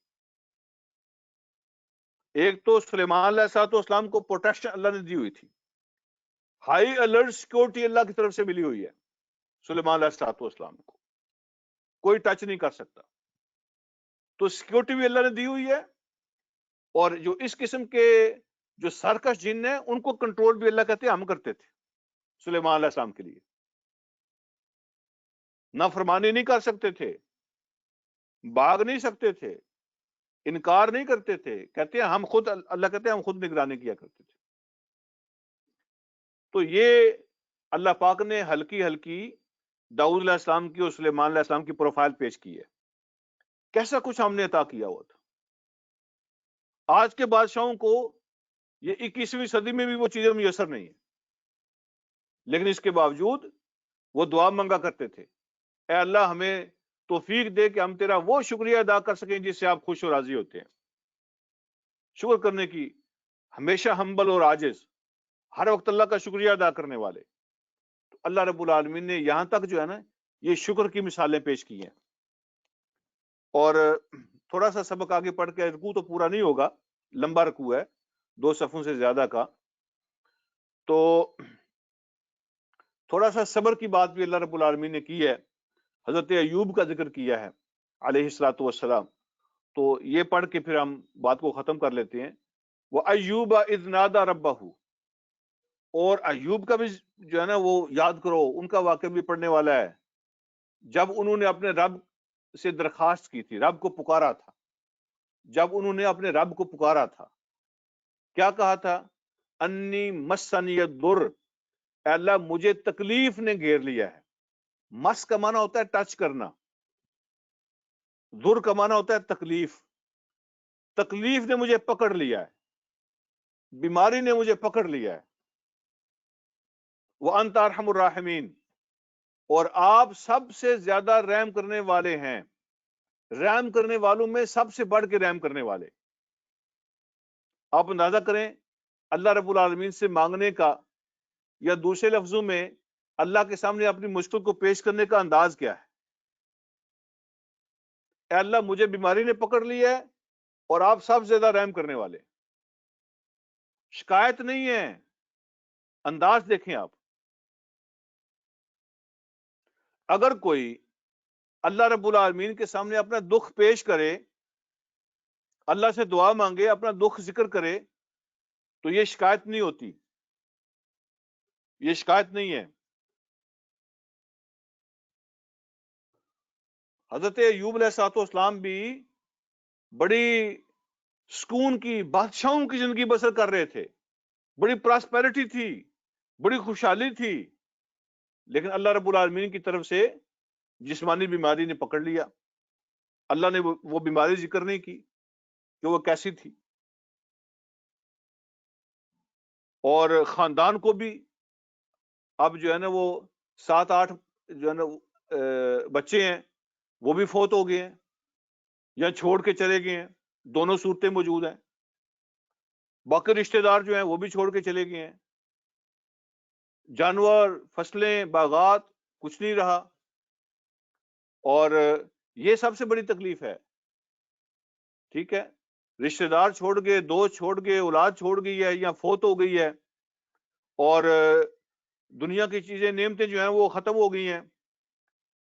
S1: ایک تو سلیمان علیہ السلام کو پروٹیکشن اللہ نے دی ہوئی تھی، ہائی الرٹ سیکورٹی اللہ کی طرف سے ملی ہوئی ہے سلیمان علیہ السلام کو، کوئی ٹچ نہیں کر سکتا، تو سیکورٹی بھی اللہ نے دی ہوئی ہے، اور جو اس قسم کے جو سرکش جن ہیں ان کو کنٹرول بھی اللہ کہتے ہیں ہم کرتے تھے سلیمان علیہ السلام کے لیے، نافرمانی نہیں کر سکتے تھے، بھاگ نہیں سکتے تھے، انکار نہیں کرتے تھے، کہتے ہیں ہم خود، اللہ کہتے ہیں ہم خود نگرانی کیا کرتے تھے۔ تو یہ اللہ پاک نے ہلکی ہلکی داؤد علیہ السلام کی اور سلیمان علیہ السلام کی پروفائل پیش کی ہے، کیسا کچھ ہم نے عطا کیا ہوا تھا۔ آج کے بادشاہوں کو یہ 21ویں صدی میں بھی وہ چیزیں میسر نہیں ہیں، لیکن اس کے باوجود وہ دعا منگا کرتے تھے، اے اللہ ہمیں توفیق دے کہ ہم تیرا وہ شکریہ ادا کر سکیں جس سے آپ خوش و راضی ہوتے ہیں۔ شکر کرنے کی ہمیشہ ہمبل اور عاجز، ہر وقت اللہ کا شکریہ ادا کرنے والے۔ تو اللہ رب العالمین نے یہاں تک جو ہے نا یہ شکر کی مثالیں پیش کی ہیں۔ اور تھوڑا سا سبق آگے پڑھ کے، رکوع تو پورا نہیں ہوگا، لمبا رکوع ہے 2 صفوں سے زیادہ کا، تو تھوڑا سا صبر کی بات بھی اللہ رب العالمین نے کی ہے، حضرت ایوب کا ذکر کیا ہے علیہ الصلوۃ والسلام، تو یہ پڑھ کے پھر ہم بات کو ختم کر لیتے ہیں۔ وَأَيُّوبَ إِذْ نَادَى رَبَّهُ، اور ایوب کا بھی جو ہے نا وہ یاد کرو، ان کا واقعہ بھی پڑھنے والا ہے، جب انہوں نے اپنے رب سے درخواست کی تھی، رب کو پکارا تھا، جب انہوں نے اپنے رب کو پکارا تھا، کیا کہا تھا؟ انی مسنی الضر، اے اللہ مجھے تکلیف نے گھیر لیا ہے۔ مس کا معنی ہوتا ہے ٹچ کرنا، ضر کا معنی ہوتا ہے تکلیف، تکلیف نے مجھے پکڑ لیا ہے، بیماری نے مجھے پکڑ لیا ہے۔ وَأَنْتَ أَرْحَمُ الرَّاحِمِينَ، اور آپ سب سے زیادہ رحم کرنے والے ہیں، رحم کرنے والوں میں سب سے بڑھ کے رحم کرنے والے۔ آپ اندازہ کریں اللہ رب العالمین سے مانگنے کا، یا دوسرے لفظوں میں اللہ کے سامنے اپنی مشکل کو پیش کرنے کا انداز کیا ہے۔ اے اللہ مجھے بیماری نے پکڑ لی ہے اور آپ سب سے زیادہ رحم کرنے والے۔ شکایت نہیں ہے، انداز دیکھیں آپ۔ اگر کوئی اللہ رب العالمین کے سامنے اپنا دکھ پیش کرے، اللہ سے دعا مانگے، اپنا دکھ ذکر کرے، تو یہ شکایت نہیں ہوتی، یہ شکایت نہیں ہے۔ حضرت ایوب علیہ السلام بھی بڑی سکون کی، بادشاہوں کی زندگی بسر کر رہے تھے، بڑی پراسپیرٹی تھی، بڑی خوشحالی تھی، لیکن اللہ رب العالمین کی طرف سے جسمانی بیماری نے پکڑ لیا۔ اللہ نے وہ بیماری ذکر نہیں کی کہ وہ کیسی تھی، اور خاندان کو بھی اب جو ہے نا وہ 7-8 جو ہے نا بچے ہیں وہ بھی فوت ہو گئے ہیں یا چھوڑ کے چلے گئے ہیں، دونوں صورتیں موجود ہیں۔ باقی رشتہ دار جو ہیں وہ بھی چھوڑ کے چلے گئے ہیں، جانور، فصلیں، باغات، کچھ نہیں رہا، اور یہ سب سے بڑی تکلیف ہے۔ ٹھیک ہے، رشتہ دار چھوڑ گئے، دوست چھوڑ گئے، اولاد چھوڑ گئی ہے یا فوت ہو گئی ہے، اور دنیا کی چیزیں، نعمتیں جو ہیں وہ ختم ہو گئی ہیں،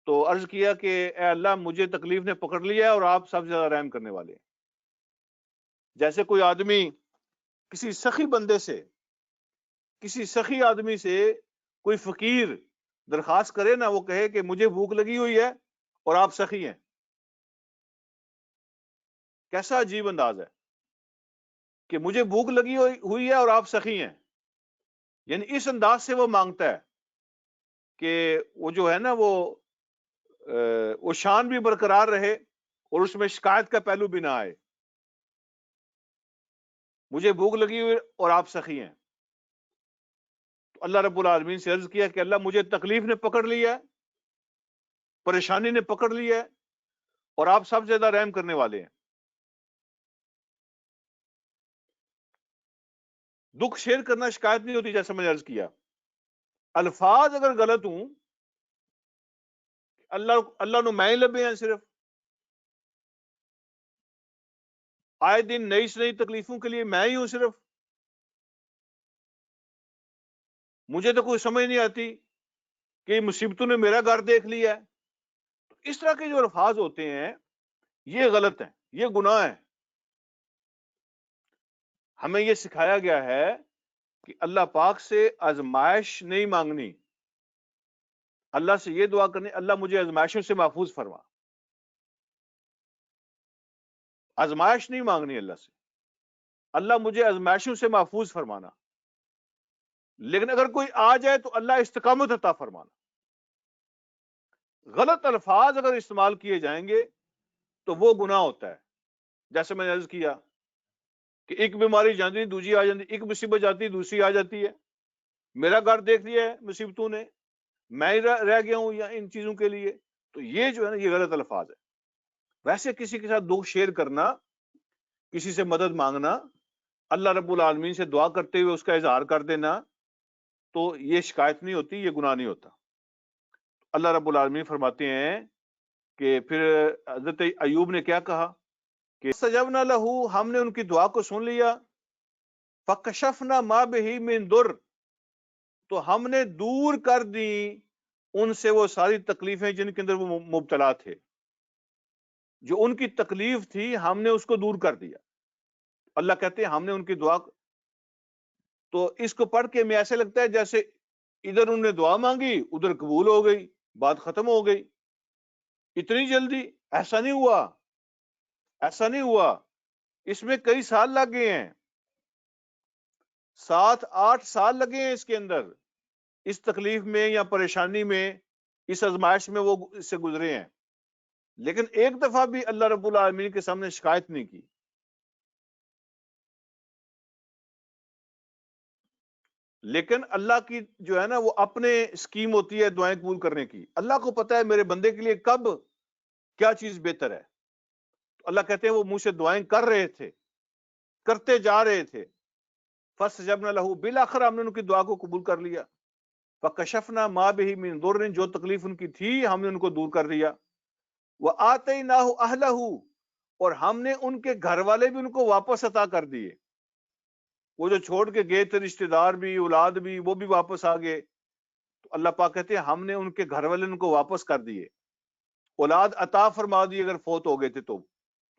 S1: تو عرض کیا کہ اے اللہ مجھے تکلیف نے پکڑ لیا ہے اور آپ سب سے زیادہ رحم کرنے والے ہیں۔ جیسے کوئی آدمی کسی سخی بندے سے، کسی سخی آدمی سے کوئی فقیر درخواست کرے نا، وہ کہے کہ مجھے بھوک لگی ہوئی ہے اور آپ سخی ہیں، کیسا عجیب انداز ہے کہ مجھے بھوک لگی ہوئی ہے اور آپ سخی ہیں، یعنی اس انداز سے وہ مانگتا ہے کہ وہ جو ہے نا وہ شان بھی برقرار رہے اور اس میں شکایت کا پہلو بھی نہ آئے۔ مجھے بھوک لگی ہوئی اور آپ سخی ہیں، تو اللہ رب العالمین سے عرض کیا کہ اللہ مجھے تکلیف نے پکڑ لیا ہے، پریشانی نے پکڑ لیا ہے، اور آپ سب سے زیادہ رحم کرنے والے ہیں۔ دکھ شیئر کرنا شکایت نہیں ہوتی، جیسا میں نے عرض کیا. الفاظ اگر غلط ہوں، اللہ نو میں ہی لبے ہیں صرف، آئے دن نئی سے نئی تکلیفوں کے لیے میں ہی ہوں صرف، مجھے تو کوئی سمجھ نہیں آتی کہ مصیبتوں نے میرا گھر دیکھ لیا ہے. تو اس طرح کے جو الفاظ ہوتے ہیں یہ غلط ہیں، یہ گناہ ہیں. ہمیں یہ سکھایا گیا ہے کہ اللہ پاک سے آزمائش نہیں مانگنی، اللہ سے یہ دعا کرنی اللہ مجھے آزمائشوں سے محفوظ فرما. آزمائش نہیں مانگنی اللہ سے، اللہ مجھے آزمائشوں سے محفوظ فرمانا. لیکن اگر کوئی آ جائے تو اللہ استقامت عطا فرمانا. غلط الفاظ اگر استعمال کیے جائیں گے تو وہ گناہ ہوتا ہے. جیسے میں نے عرض کیا کہ ایک بیماری جاتی دوسری آ جاتی، ایک مصیبت جاتی دوسری آ جاتی ہے. میرا گھر دیکھ لیا ہے مصیبتوں نے، میں ہی رہ گیا ہوں یا ان چیزوں کے لیے. تو یہ جو ہے نا یہ غلط الفاظ ہے. ویسے کسی کے ساتھ دکھ شیئر کرنا، کسی سے مدد مانگنا، اللہ رب العالمین سے دعا کرتے ہوئے اس کا اظہار کر دینا، تو یہ شکایت نہیں ہوتی، یہ گناہ نہیں ہوتا. اللہ رب العالمین فرماتے ہیں کہ پھر حضرت ایوب نے کیا کہا کہ سجبنا لہو، ہم نے ان کی دعا کو سن لیا، فکشفنا ما بہ من در، تو ہم نے دور کر دی ان سے وہ ساری تکلیفیں جن کے اندر وہ مبتلا تھے. جو ان کی تکلیف تھی ہم نے اس کو دور کر دیا. اللہ کہتے ہیں ہم نے ان کی دعا، تو اس کو پڑھ کے میں ایسے لگتا ہے جیسے ادھر انہوں نے دعا مانگی ادھر قبول ہو گئی، بات ختم ہو گئی. اتنی جلدی؟ ایسا نہیں ہوا، ایسا نہیں ہوا. اس میں کئی سال لگ گئے ہیں، 7-8 سال لگے ہیں اس کے اندر، اس تکلیف میں یا پریشانی میں، اس آزمائش میں وہ اس سے گزرے ہیں. لیکن ایک دفعہ بھی اللہ رب العالمین کے سامنے شکایت نہیں کی. لیکن اللہ کی جو ہے نا وہ اپنے اسکیم ہوتی ہے دعائیں قبول کرنے کی. اللہ کو پتا ہے میرے بندے کے لیے کب کیا چیز بہتر ہے. تو اللہ کہتے ہیں وہ منہ سے دعائیں کر رہے تھے، کرتے جا رہے تھے. فاستجبنا لہو، بالآخر ہم نے ان کی دعا کو قبول کر لیا. فکشفنا ما بہ من ضر، جو تکلیف ان کی تھی ہم نے ان کو دور کر دیا. وآتیناہ اہلہ، اور ہم نے ان کے گھر والے بھی ان کو واپس عطا کر دیے. وہ جو چھوڑ کے گئے تھے رشتہ دار بھی اولاد بھی، وہ بھی واپس آ گئے. تو اللہ پاک کہتے ہیں ہم نے ان کے گھر والے ان کو واپس کر دیے، اولاد عطا فرما دی. اگر فوت ہو گئے تھے تو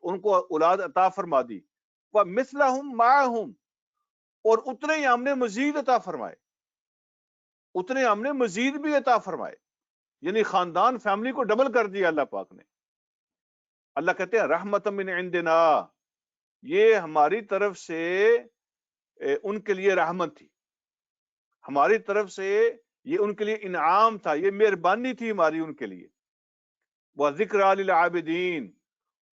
S1: ان کو اولاد عطا فرما دی. وَمِثْلَهُمْ مَعَهُمْ، اور اتنے ہی ہم نے مزید عطا فرمائے، اتنے ہم نے مزید بھی عطا فرمائے. یعنی خاندان فیملی کو ڈبل کر دیا اللہ پاک نے. اللہ کہتے ہیں رحمت من عندنا، یہ ہماری طرف سے ان کے لیے رحمت تھی، ہماری طرف سے یہ ان کے لیے انعام تھا، یہ مہربانی تھی ہماری ان کے لیے. وَذِكْرَى لِلْعَابِدِينَ،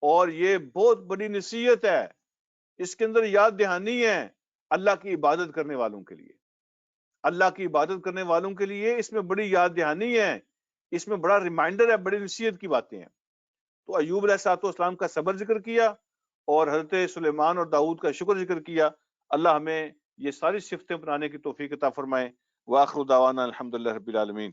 S1: اور یہ بہت بڑی نصیحت ہے، اس کے اندر یاد دہانی ہے اللہ کی عبادت کرنے والوں کے لیے. اللہ کی عبادت کرنے والوں کے لیے اس میں بڑی یاد دہانی ہے، اس میں بڑا ریمائنڈر ہے، بڑی نصیحت کی باتیں ہیں. تو ایوب علیہ السلام کا صبر ذکر کیا اور حضرت سلیمان اور داؤد کا شکر ذکر کیا. اللہ ہمیں یہ ساری صفتیں اپنانے کی توفیق عطا فرمائے. وآخر دعوانا الحمدللہ رب العالمین.